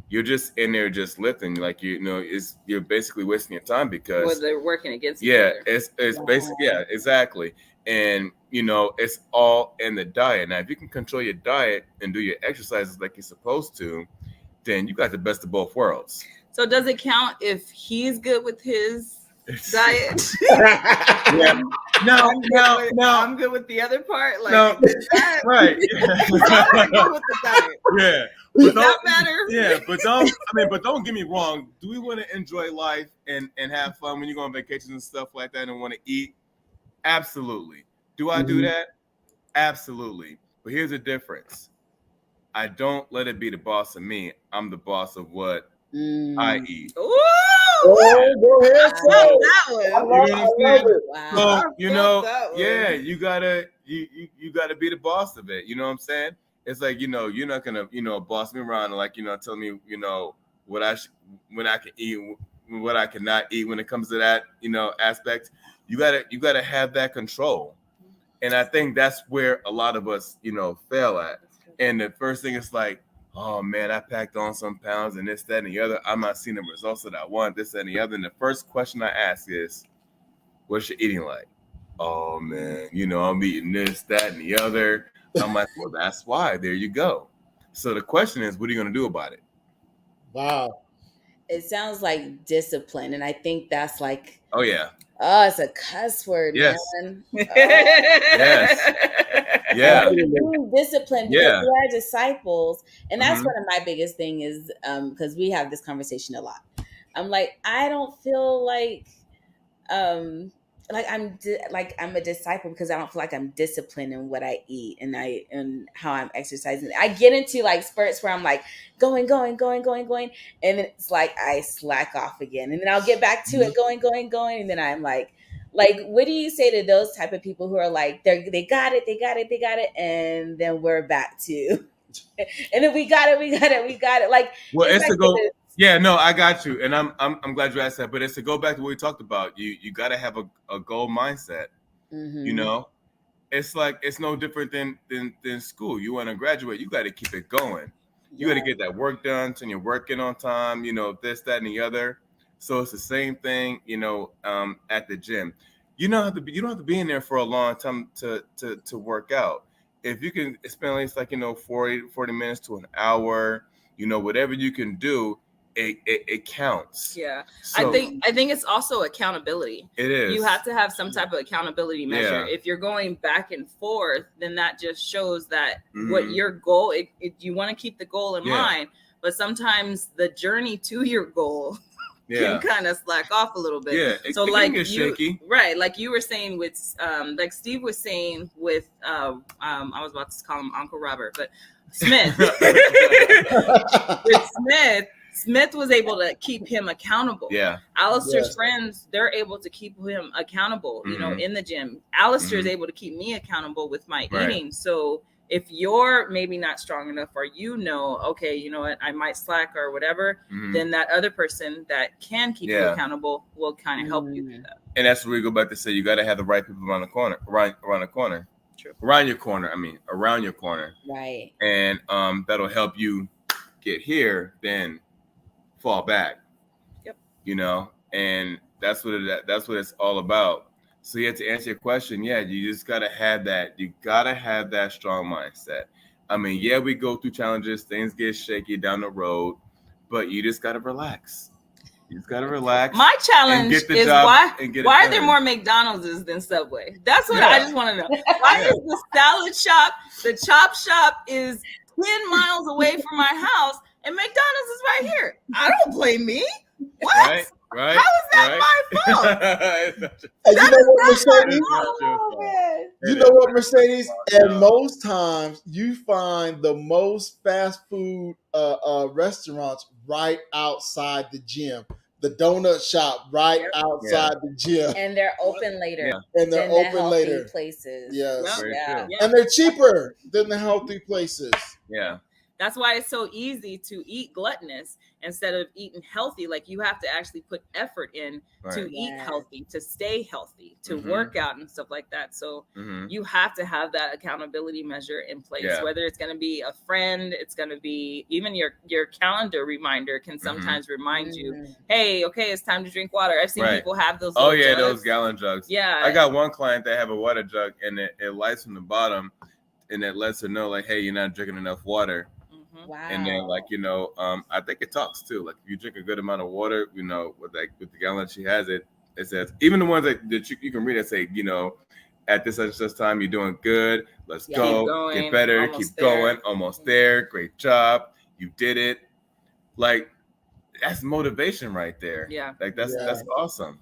you're just in there just lifting, you're basically wasting your time, because they're working against each other. It's basically, exactly. And it's all in the diet. Now, if you can control your diet and do your exercises like you're supposed to, then you got the best of both worlds. So does it count if he's good with his diet? Yeah. No. I'm good with the other part. No. Right. I'm good with the diet. Yeah. Does that matter? Yeah, but don't get me wrong. Do we want to enjoy life and have fun when you go on vacations and stuff like that and want to eat? Absolutely. Do I do that? Absolutely. But here's the difference. I don't let it be the boss of me. I'm the boss of what I eat. Ooh! Oh, go ahead, I say felt it. that I one. love, You know I what I'm love saying? it. Wow. So, I you felt know, that one. yeah, you gotta be the boss of it. You know what I'm saying? It's like, you're not gonna, boss me around and like, tell me, what when I can eat, what I cannot eat when it comes to that, aspect. You gotta have that control. And I think that's where a lot of us, fail at. And the first thing is like, oh man, I packed on some pounds and this, that, and the other. I'm not seeing the results that I want, this, that, and the other. And the first question I ask is, what's your eating like? Oh man, I'm eating this, that, and the other. I'm like, well, that's why. There you go. So the question is, what are you going to do about it? Wow. It sounds like discipline, and I think that's like, Oh yeah. oh, it's a cuss word, Yes. man. Yes. Yeah. Absolutely. Being disciplined, because Yeah. we are disciples, and that's Mhm. one of my biggest thing is because we have this conversation a lot. I'm like, I don't feel um like I'm a disciple because I don't feel like I'm disciplined in what I eat and how I'm exercising. I get into like spurts where I'm like going, and then it's like I slack off again, and then I'll get back to it going, and then I'm like, what do you say to those type of people who are like they got it, and then we're back to, and then we got it. Like Well, it's it's like to go. this. Yeah, no, I got you, and I'm glad you asked that. But it's to go back to what we talked about. You got to have a goal mindset. You Mhm. know, it's like it's no different than school. You want to graduate, you got to keep it going. You got to Yeah. get that work done, and you're working on time. This, that, and the other. So it's the same thing. At the gym, you don't have to be in there for a long time to work out. If you can spend at least like 40 minutes to an hour, whatever you can do, it counts. Yeah. So I think it's also accountability. it is. You have to have some type of accountability measure. Yeah. If you're going back and forth, then that just shows that what Mhm. your goal, you want to keep the goal in Yeah. mind, but sometimes the journey to your goal Yeah. can kind of slack off a little bit. Yeah. So it like can get shaky. right, like you were saying with like Steve was saying with I was about to call him Uncle Robert, but Smith. With Smith was able to keep him accountable. Yeah. Alistair's Yes. friends, they're able to keep him accountable, Mhm. in the gym. Alistair's Mhm. able to keep me accountable with my Right. eating. So if you're maybe not strong enough, or okay, you know what, I might slack or whatever, Mhm. then that other person that can keep you Yeah. accountable will kind of help you through that. And that's where we go back to say you got to have the right people around the corner, around the corner, True. around your corner. I mean, around your corner, Right. and that'll help you get here, then fall back. Yep. And that's what it's all about. So yeah, to answer your question, yeah, you just gotta have that. You gotta have that strong mindset. I mean, yeah, we go through challenges, things get shaky down the road, but you just gotta relax. You just gotta relax. My and challenge get the is job why and get it are there done. more McDonald's than Subway? That's what Yeah. I just want to know. Why Yeah. is the salad shop, the chop shop is 10 miles away from my house and McDonald's is right here? I don't blame me. What? Right. How is that my fault? And you know what, Mercedes? Oh, man. You know what, Mercedes? And Yeah. most times you find the most fast food restaurants right outside the gym. The donut shop right outside the gym. And they're open later Yeah. And they're than the open healthy later. places. Yes. Very Yeah. true. And they're cheaper than the healthy places. Yeah. That's why it's so easy to eat gluttonous instead of eating healthy. Like you have to actually put effort in to Right. eat Yeah. healthy, to stay healthy, to Mhm. work out and stuff like that. So Mhm. you have to have that accountability measure in place. Yeah. Whether it's going to be a friend, it's going to be even your calendar reminder can sometimes remind you, Mhm. hey, okay, it's time to drink water. I've seen Right. people have those. Oh little yeah, jugs. those gallon jugs. Yeah. I got one client that have a water jug and it lights from the bottom, and it lets her know like, hey, you're not drinking enough water. Mhm. Wow. And then like I think it talks too. Like if you drink a good amount of water, with the gallon she has it says even the ones that you can read it say at this such and such time you're doing good. Let's Yeah. go, Keep going, get better, almost keep there. going, almost there. Great job, you did it. Like that's motivation right there. Yeah. Like that's Yeah. awesome.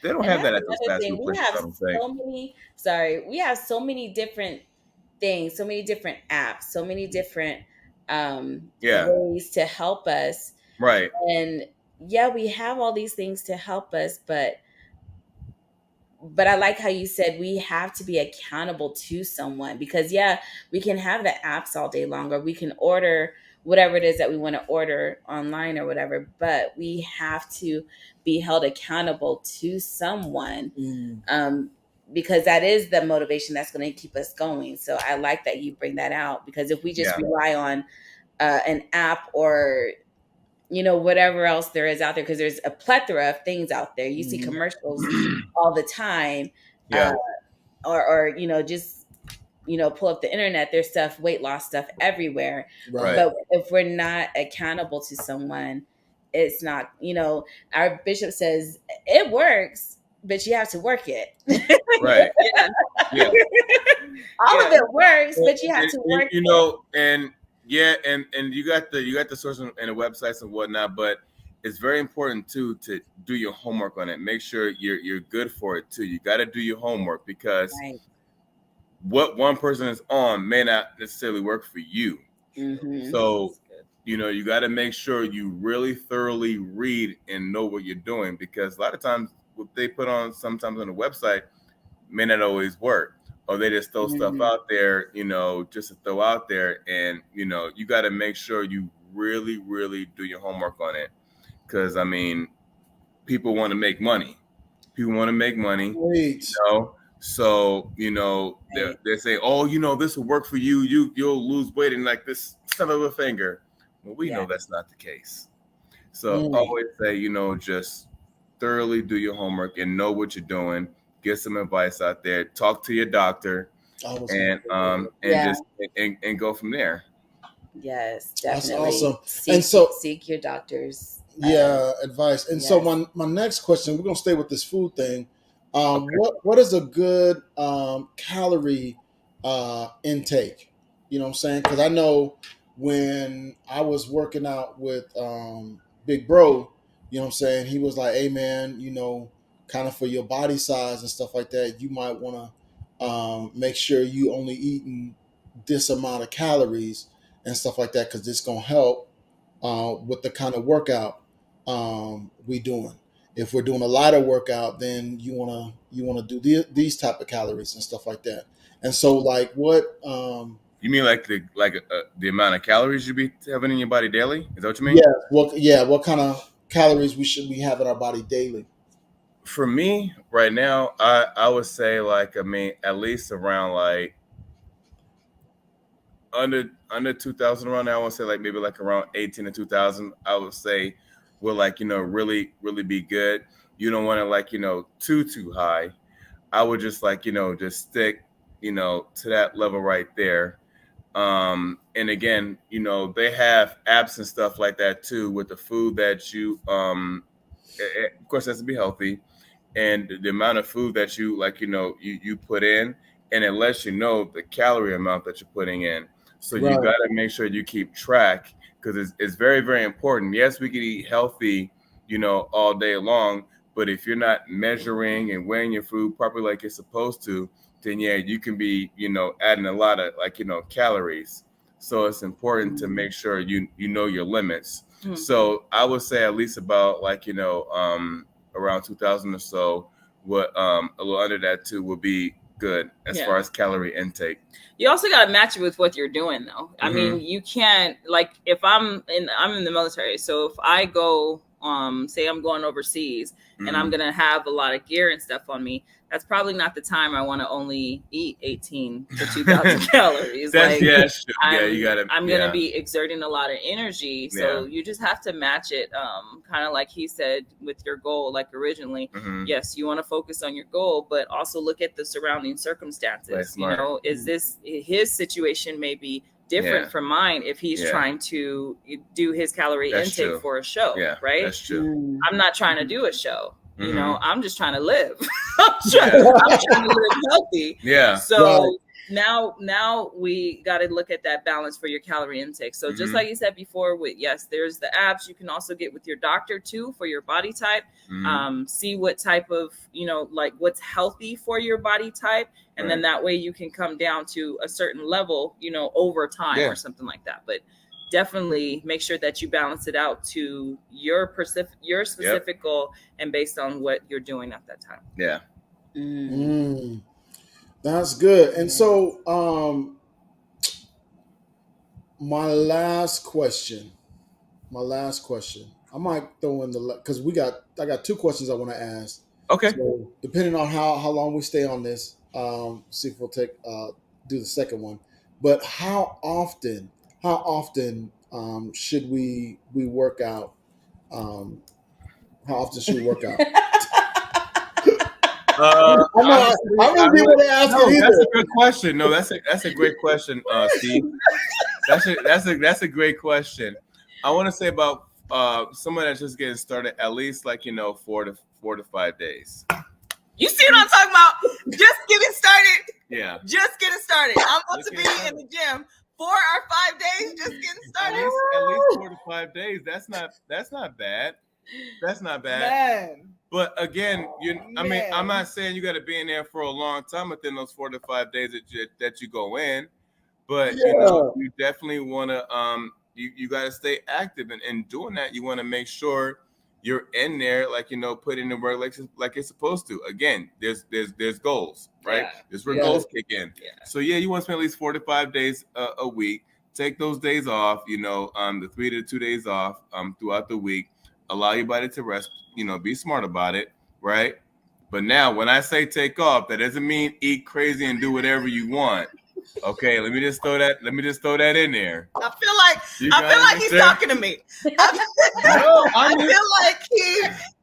They don't And have that that's at those another fast thing. food We places. have I don't think. we have so many different things, so many different apps, so many different Yeah. ways to help us. Right. And yeah, we have all these things to help us, but I like how you said we have to be accountable to someone, because yeah, we can have the apps all day long, or we can order whatever it is that we want to order online or whatever, but we have to be held accountable to someone, um, because that is the motivation that's going to keep us going. So I like that you bring that out, because if we just Yeah. rely on an app, or whatever else there is out there, because there's a plethora of things out there. You see commercials all the time, Yeah. or just pull up the internet. There's stuff, weight loss stuff everywhere. Right. But if we're not accountable to someone, it's not. Our bishop says it works, but you have to work it. Right. Yeah. Yeah. All of it works, And, but you have to work you it. know, and yeah, and you got the source and the websites and whatnot, but it's very important too to do your homework on it. Make sure you're good for it too. You got to do your homework, because Right. what one person is on may not necessarily work for you. Mm-hmm. So, you got to make sure you really thoroughly read and know what you're doing, because a lot of times what they put on sometimes on the website may not always work, or they just throw stuff Mhm. out there, just to throw out there. And, you got to make sure you really, really do your homework on it. Because, I mean, people want to make money. People want to make money. Great. So, Right. they say, oh, this will work for you. You'll lose weight in like this son of a finger. Well, we Yeah. know that's not the case. So Mm. always say, just thoroughly do your homework and know what you're doing. Get some advice out there. Talk to your doctor, I was and Yeah. just and go from there. Yes, That's definitely. awesome. Seek, And so- seek your doctor's advice. And so yes. my next question, we're gonna stay with this food thing. Okay. What is a good calorie intake? You know what I'm saying? Because I know when I was working out with Big Bro, you know what I'm saying, he was like, "Hey man, kind of for your body size and stuff like that, you might want to make sure you only eating this amount of calories and stuff like that, because it's gonna help with the kind of workout we doing. If we're doing a lighter workout, then you wanna do these type of calories and stuff like that. And so, like, what? You mean like the amount of calories you be having in your body daily? Is that what you mean? What kind of calories we have in our body daily? For me, right now, I would say at least around like under 2,000 around there. I want to say like maybe like around 18 to 2,000. I would say will really really be good. You don't want to too high. I would just just stick to that level right there. And again, they have apps and stuff like that too with the food that you of course it has to be healthy, and the amount of food that you you put in, and it lets you know the calorie amount that you're putting in. So you Right. got to make sure you keep track, because it's very very important. Yes, we can eat healthy all day long, but if you're not measuring and weighing your food properly like you're supposed to, then yeah, you can be adding a lot of calories. So it's important to make sure you know your limits. Mhm. So I would say at least about around 2,000 or so. What a little under that too would be good as Yeah. far as calorie intake. You also got to match it with what you're doing, though. I Mhm. mean, you can't, like, if I'm in the military, so if I go, say I'm going overseas and I'm Mhm. gonna have a lot of gear and stuff on me, that's probably not the time I want to only eat 18 to 2,000 calories. That's Like, yeah, sure. Yeah, I'm, you gotta. I'm yeah. gonna be exerting a lot of energy, so Yeah. you just have to match it, kind of like he said with your goal. Like originally, Mhm. yes, you want to focus on your goal, but also look at the surrounding Right, circumstances. smart. Is this his situation may be different Yeah. from mine if he's Yeah. trying to do his calorie That's intake true. for a show, Yeah, right? that's true. Mm. I'm not trying to do a show. Mhm. I'm just trying to live. I'm Yeah. trying to live healthy. Yeah. So Right. now we got to look at that balance for your calorie intake. So just Mhm. like you said before, yes, there's the apps you can also get with your doctor too for your body type. Mhm. See what type of like what's healthy for your body type, and then Right. that way you can come down to a certain level over time Yeah. or something like that. But definitely make sure that you balance it out to your specific goal and based on what you're doing at that time. Yeah. That's good. And so, my last question. I might throw in because I got two questions I want to ask. Okay. So depending on how long we stay on this, see if we'll do the second one. But how often should we work out? How often should we work out? I'm gonna be able to ask it either. That's a good question. No, that's a great question, Steve. That's a great question. I want to say about someone that's just getting started, at least 4 to 5 days. You see what I'm talking about? Just getting started. Yeah. Just getting started. I'm about to be in the gym 4 or 5 days. Just getting started. At least 4 to 5 days. That's not bad. That's not bad. Man. But again, I'm not saying you got to be in there for a long time within those 4 to 5 days that you go in, but you definitely want to you got to stay active, and in doing that, you want to make sure you're in there, put in the work like it's supposed to. Again, there's goals, right? There's where goals kick in. Yeah. So you want to spend at least 4 to 5 days a week. Take those days off, the 3 to 2 days off throughout the week. Allow your body to rest. Be smart about it, right? But now, when I say take off, that doesn't mean eat crazy and do whatever you want. Okay, let me just throw that in there. I feel like he's talking to me. I feel like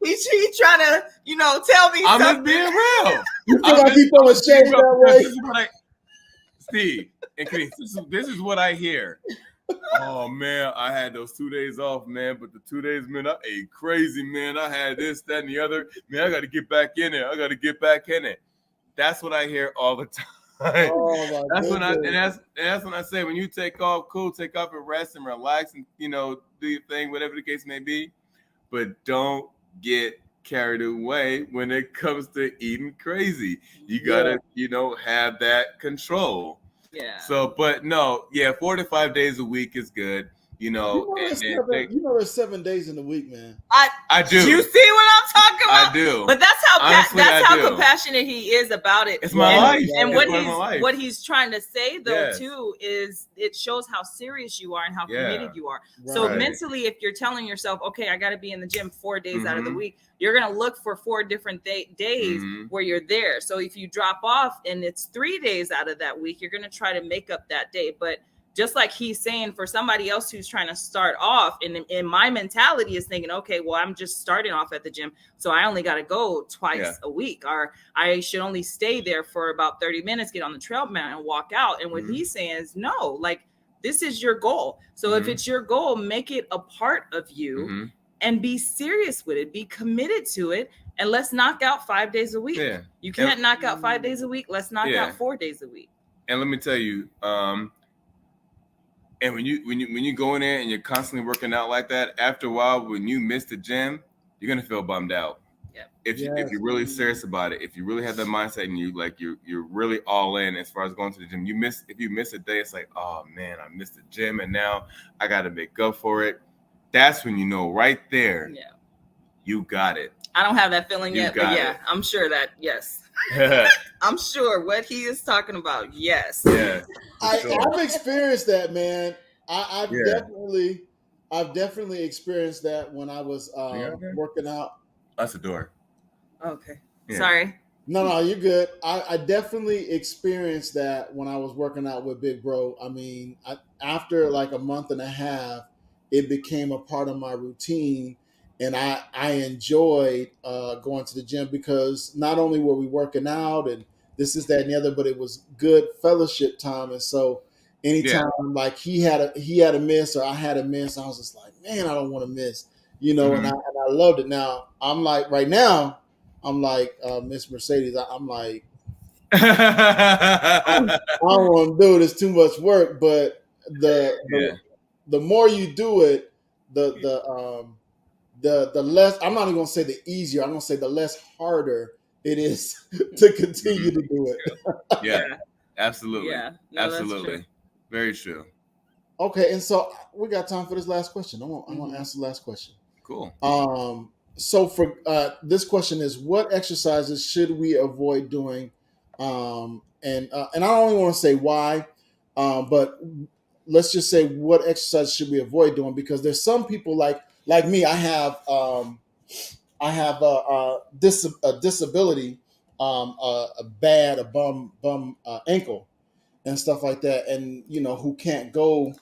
he's trying to, tell me I'm something. just being real. You feel like he's feeling ashamed that way? Steve and Kenny, this is what I hear. Oh man, I had those 2 days off, man. But the 2 days, man, I ate crazy, man. I had this, that, and the other. Man, I got to get back in it. That's what I hear all the time. Oh, that's when I say, when you take off, cool, take off and rest and relax and do your thing, whatever the case may be. But don't get carried away when it comes to eating crazy. You gotta, have that control. Yeah. So, but no, 4 to 5 days a week is good. There's 7 days in the week, man. I do. You see what I'm talking about? I do. But that's how compassionate he is about it. It's my life. And what he's trying to say though too is it shows how serious you are and how committed you are. Right. So mentally, if you're telling yourself, okay, I got to be in the gym 4 days out of the week, you're gonna look for 4 different days where you're there. So if you drop off and it's 3 days out of that week, you're gonna try to make up that day, but just like he's saying, for somebody else who's trying to start off, and in my mentality is thinking, okay, well, I'm just starting off at the gym, so I only got to go twice a week, or I should only stay there for about 30 minutes, get on the treadmill and walk out. And what he's saying is, no, this is your goal. So if it's your goal, make it a part of you and be serious with it, be committed to it. And let's knock out 5 days a week. Yeah. You can't knock out 5 days a week. Let's knock out 4 days a week. And let me tell you, and when you go in there and you're constantly working out like that, after a while, when you miss the gym, you're gonna feel bummed out. Yeah. If you're really serious about it, if you really have that mindset and you're really all in as far as going to the gym, if you miss a day, it's like, oh man, I missed the gym and now I gotta make up for it. That's when you know right there, you got it. I don't have that feeling yet, but I'm sure that I'm sure what he is talking about. Yes. Yeah. I've experienced that, man. I've definitely experienced that when I was working out. That's the door. Okay. Yeah. Sorry. No, you're good. I definitely experienced that when I was working out with Big Bro. I mean, after like a month and a half, it became a part of my routine. And I enjoyed going to the gym because not only were we working out and this is that and the other, but it was good fellowship time. And so anytime like he had a miss or I had a miss, I was just like, man, I don't want to miss, and I loved it. Now I'm like, right now, I'm like Miss Mercedes. I'm like, I don't want to do it. It's too much work. But the more you do it, the less, I'm not even going to say the easier, I'm going to say the less harder it is to continue to do it. Yeah, absolutely. Yeah, no, absolutely. Very true. Okay, and so we got time for this last question. I want to Mhm. answer the last question. Cool. So for this question is, what exercises should we avoid doing? And I don't even want to say why, but let's just say what exercises should we avoid doing, because there's some people like me. I have a disability, a bum ankle and stuff like that, and who can't go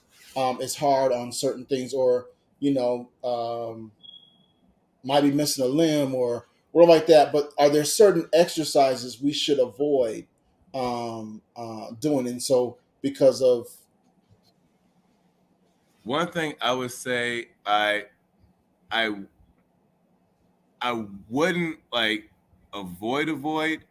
as hard on certain things, or might be missing a limb or like that. But are there certain exercises we should avoid doing? And so because of One thing I would say, I I wouldn't like avoid.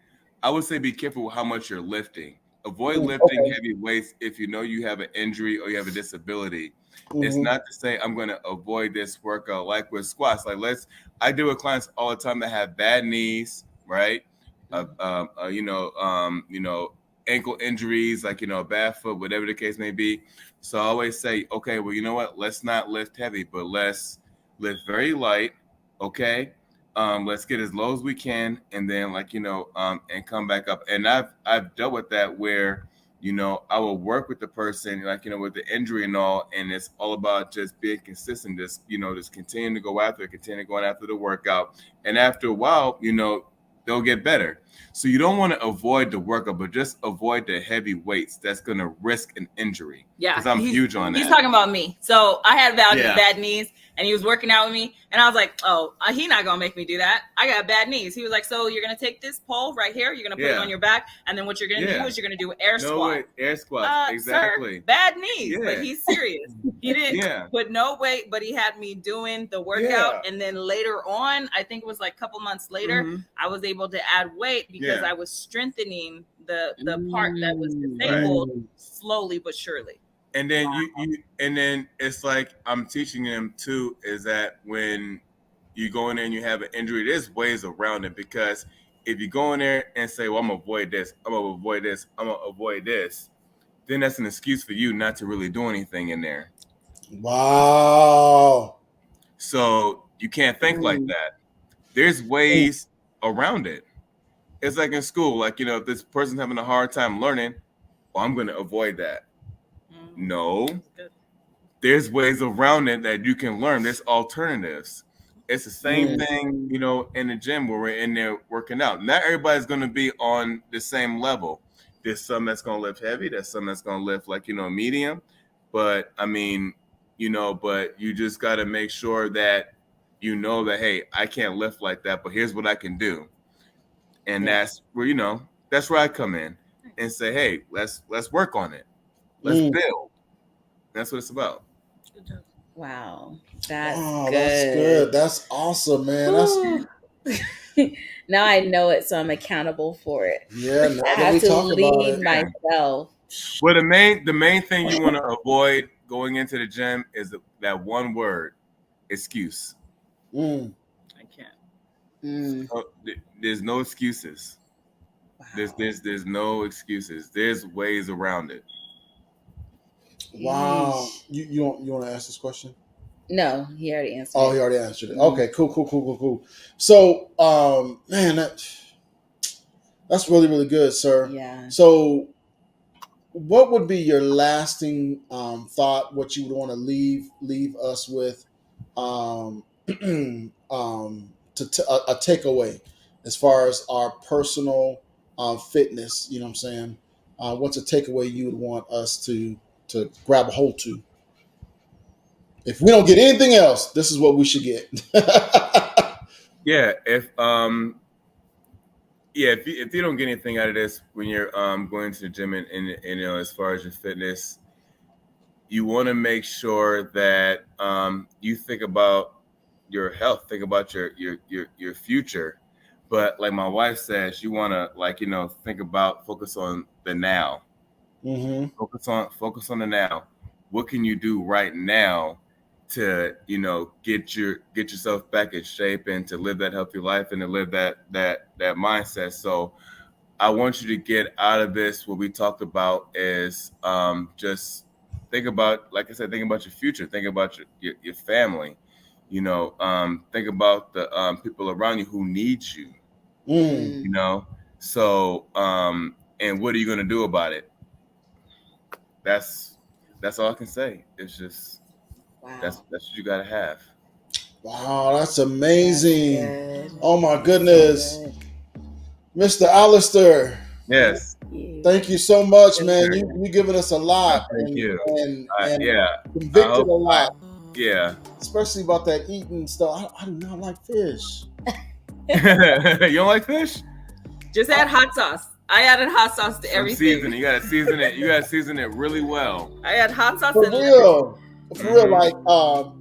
I would say be careful with how much you're lifting. Avoid lifting okay, heavy weights if you know you have an injury or you have a disability. It's hmm not to say I'm going to avoid this workout like with squats. I deal with clients all the time that have bad knees, right? Ankle injuries, like a bad foot, whatever the case may be. So I always say, okay, well, you know what? Let's not lift heavy, but let's lift very light. Okay, let's get as low as we can, and then and come back up. And I've dealt with that where I will work with the person with the injury and all, and it's all about just being consistent, just continuing to go after it, continue going after the workout, and after a while they'll get better. So you don't want to avoid the workout, but just avoid the heavy weights that's going to risk an injury, Yeah, because I'm huge on he's that. talking about me. So I had Yeah. bad knees, and he was working out with me, and I was like, "Oh, he not gonna make me do that. I got bad knees." He was like, "So you're gonna take this pole right here, you're gonna put it Yeah. on your back, and then what you're gonna Yeah. do is you're gonna do an air No squat." way, air squats, exactly. Sir, bad knees, Yeah. but he's serious. He didn't Yeah. put no weight, but he had me doing the workout, Yeah. and then later on, I think it was like a couple months later, Mhm. I was able to add weight because Yeah. I was strengthening the part that was Mm. disabled slowly but surely. And then and then it's like I'm teaching them too, is that when you go in there and you have an injury, there's ways around it. Because if you go in there and say, well, I'm gonna avoid this, I'm gonna avoid this, I'm gonna avoid this, then that's an excuse for you not to really do anything in there. wow. So you can't think like that. There's ways around it. It's like in school, if this person's having a hard time learning, well, I'm gonna avoid that. No, there's ways around it that you can learn. There's alternatives. It's the same thing, in the gym where we're in there working out. Not everybody's going to be on the same level. There's some that's going to lift heavy. There's some that's going to lift medium. But I mean, but you just got to make sure that that, hey, I can't lift like that, but here's what I can do. And that's where I come in and say, hey, let's work on it. Let's build. That's what it's about. Wow, that's Oh, good. that's good. That's awesome, man. That's Now I know it, so I'm accountable for it. yeah. Now I that have we to talk about lead it, myself. Well, the main thing you want to avoid going into the gym is that one word, excuse. Mm. I can't. There's no excuses. Wow. There's no excuses. There's ways around it. Wow. You want to ask this question? No, he already answered. Oh, he already answered it. Okay, cool. So, man, that's really, really good, sir. Yeah. So, what would be your lasting thought? What you would want to leave us with, a takeaway as far as our personal fitness? You know what I'm saying? What's a takeaway you would want us to grab a hold to? If we don't get anything else, this is what we should get. Yeah, if you don't get anything out of this when you're going to the gym and as far as your fitness, you want to make sure that you think about your health, think about your future. But like my wife says, you want to focus on the now. Mm-hmm. Focus on the now. What can you do right now to get yourself back in shape and to live that healthy life and to live that mindset? So I want you to get out of this. What we talked about is just think about, like I said, think about your future. Think about your family. You know, think about the people around you who need you. Mm. You know, so and what are you going to do about it? That's all I can say. It's just Wow. that's what you got to have. Wow, that's amazing. That's good. Oh my goodness. So good. Mr. Alistair, Yes. thank you so much, man. Really You giving us a lot Thank you. and Yeah. I convicted hope a lot, yeah. especially about that eating stuff. I do not like fish. You don't like fish? Just add hot sauce. I added hot sauce to Some everything. seasoning. You gotta season it. You gotta season it really well. I add hot sauce For and real. For real, Mhm. like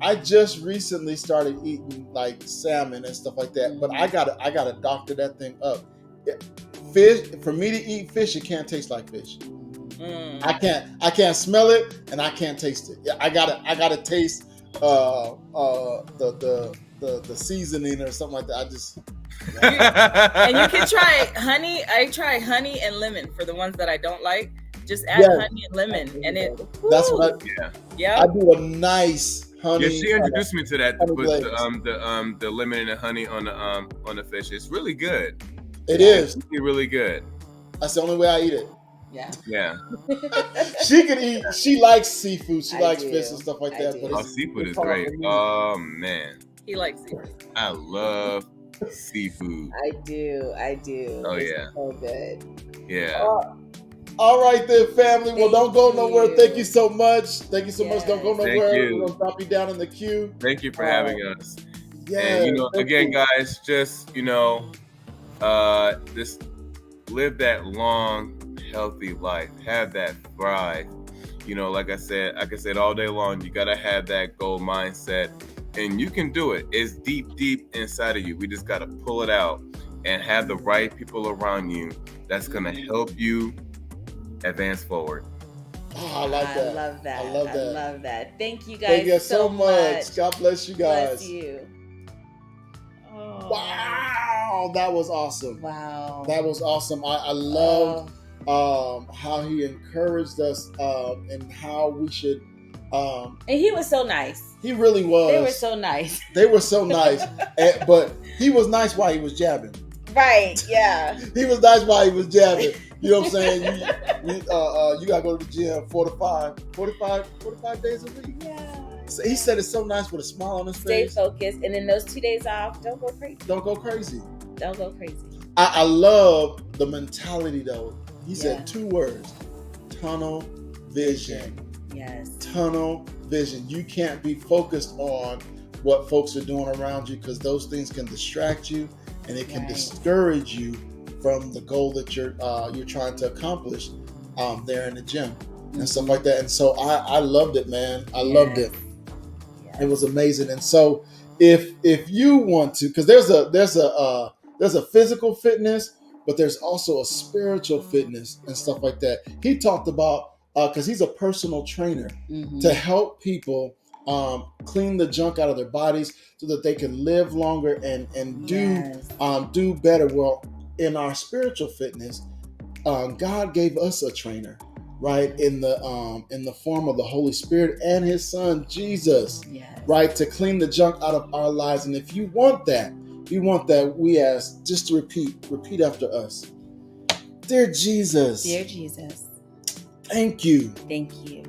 I just recently started eating like salmon and stuff like that, but I gotta doctor that thing up. Fish, for me to eat fish, it can't taste like fish. Mm. I can't smell it and I can't taste it. I gotta taste the seasoning or something like that. I just And you can try honey. I try honey and lemon for the ones that I don't like. Just add Yes. honey and lemon, and it. that's what Yeah. I do a nice honey. Yeah, she introduced me to that. To honey put glaze. the lemon and the honey on the fish. It's really good. It is. It's really good. That's the only way I eat it. Yeah. Yeah. She can eat. She likes seafood. She I likes do. fish and stuff like I that. do. But Oh, it's, seafood is it's hard great. for me. Oh man, He likes it. I love seafood. I do. Oh, It's yeah. so good. Yeah. All right then, family. Well, Thank don't go nowhere. you. Thank you so much. Thank you so much. Don't go Yes. Thank nowhere. you. We're gonna drop you down in the queue. Thank you for having us. Yeah. And thank again, you. guys, just just live that long, healthy life. Have that thrive. Like I said all day long, you gotta have that goal mindset, and you can do it. It's deep inside of you. We just gotta pull it out and have the right people around you that's gonna help you advance forward. Oh, I like that. I love that. I love that. I love that. Thank you guys Thank you so much. God bless you guys. Bless you. Oh. Wow, that was awesome. Wow. That was awesome. I loved how he encouraged us and how we should. And he was so nice. He really was. They were so nice. They were so nice. But he was nice while he was jabbing. Right. Yeah. He was nice while he was jabbing. You know what I'm saying? You gotta go to the gym 45 days a week. Yeah. So he said it's so nice with a smile on his Stay face. focused, and in those 2 days off, don't go crazy. Don't go crazy. Don't go crazy. I love the mentality though. He Yeah. said 2 words: tunnel vision. Yes. Tunnel vision. You can't be focused on what folks are doing around you because those things can distract you and it can Right. discourage you from the goal that you're trying to accomplish there in the gym and stuff like that. And so I loved it, man. I loved it. Yes. It was amazing. And so if you want to, because there's a physical fitness, but there's also a spiritual fitness and stuff like that. He talked about because he's a personal trainer Mhm. to help people clean the junk out of their bodies so that they can live longer and Yes. do better. Well, in our spiritual fitness, God gave us a trainer, right? In the form of the Holy Spirit and His Son Jesus, Yes. right? To clean the junk out of our lives. And if you want that, we ask just to repeat after us. Dear Jesus, Dear Jesus, thank you thank you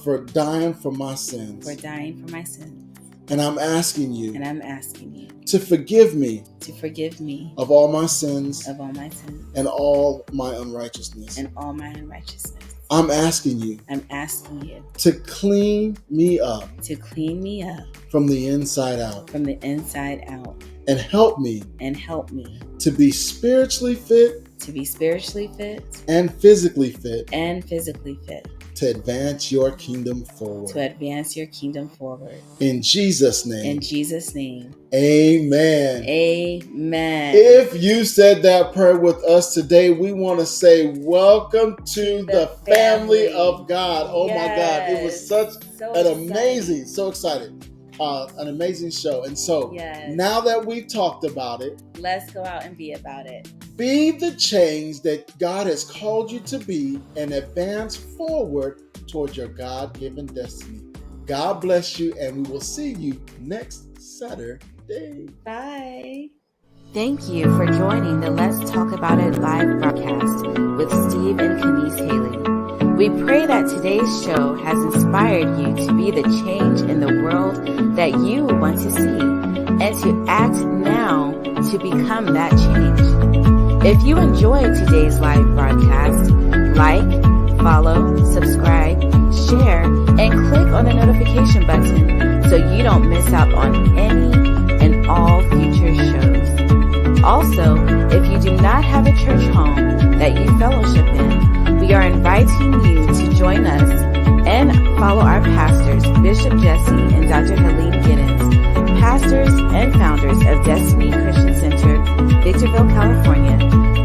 for dying for my sins. for dying for my sins. And I'm asking you And I'm asking you to forgive me to forgive me of all my sins of all my sins and all my unrighteousness. and all my unrighteousness. I'm asking you I'm asking you to clean me up to clean me up from the inside out from the inside out and help me and help me to be spiritually fit to be spiritually fit and physically fit and physically fit to advance your kingdom forward. to advance your kingdom forward. In Jesus' In name, Jesus' name, amen. amen. If you said that prayer with us today, we want to say welcome to the family of God. Oh my God, it was Yes. such So an exciting. amazing, so excited, an amazing show. And so Yes. now that we've talked about it, Let's go out and be about it. be the change that God has called you to be and advance forward towards your God-given destiny. God bless you, and we will see you next Saturday. Bye. Thank you for joining the Let's Talk About It live broadcast with Steve and Kenise Haley. We pray that today's show has inspired you to be the change in the world that you want to see and to act now to become that change. If you enjoyed today's live broadcast, like, follow, subscribe, share, and click on the notification button so you don't miss out on any and all future shows. Also, if you do not have a church home that you fellowship in, we are inviting you to join us and follow our pastors, Bishop Jesse and Dr. Helene Giddens, pastors and founders of Destiny Christian Center, Victorville, California,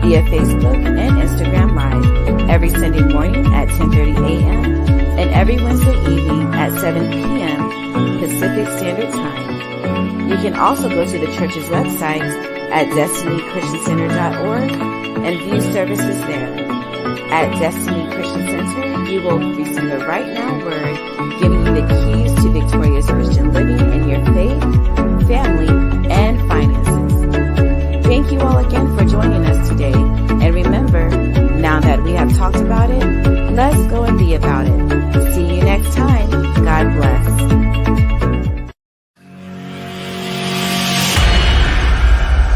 via Facebook and Instagram Live every Sunday morning at 10:30 a.m. and every Wednesday evening at 7 p.m. Pacific Standard Time. You can also go to the church's website at destinychristiancenter.org and view services there. At Destiny Christian Center, you will receive a Right Now word giving you the keys to victorious Christian living in your faith, family, and finances. Thank you all again for joining us today. And remember, now that we have talked about it,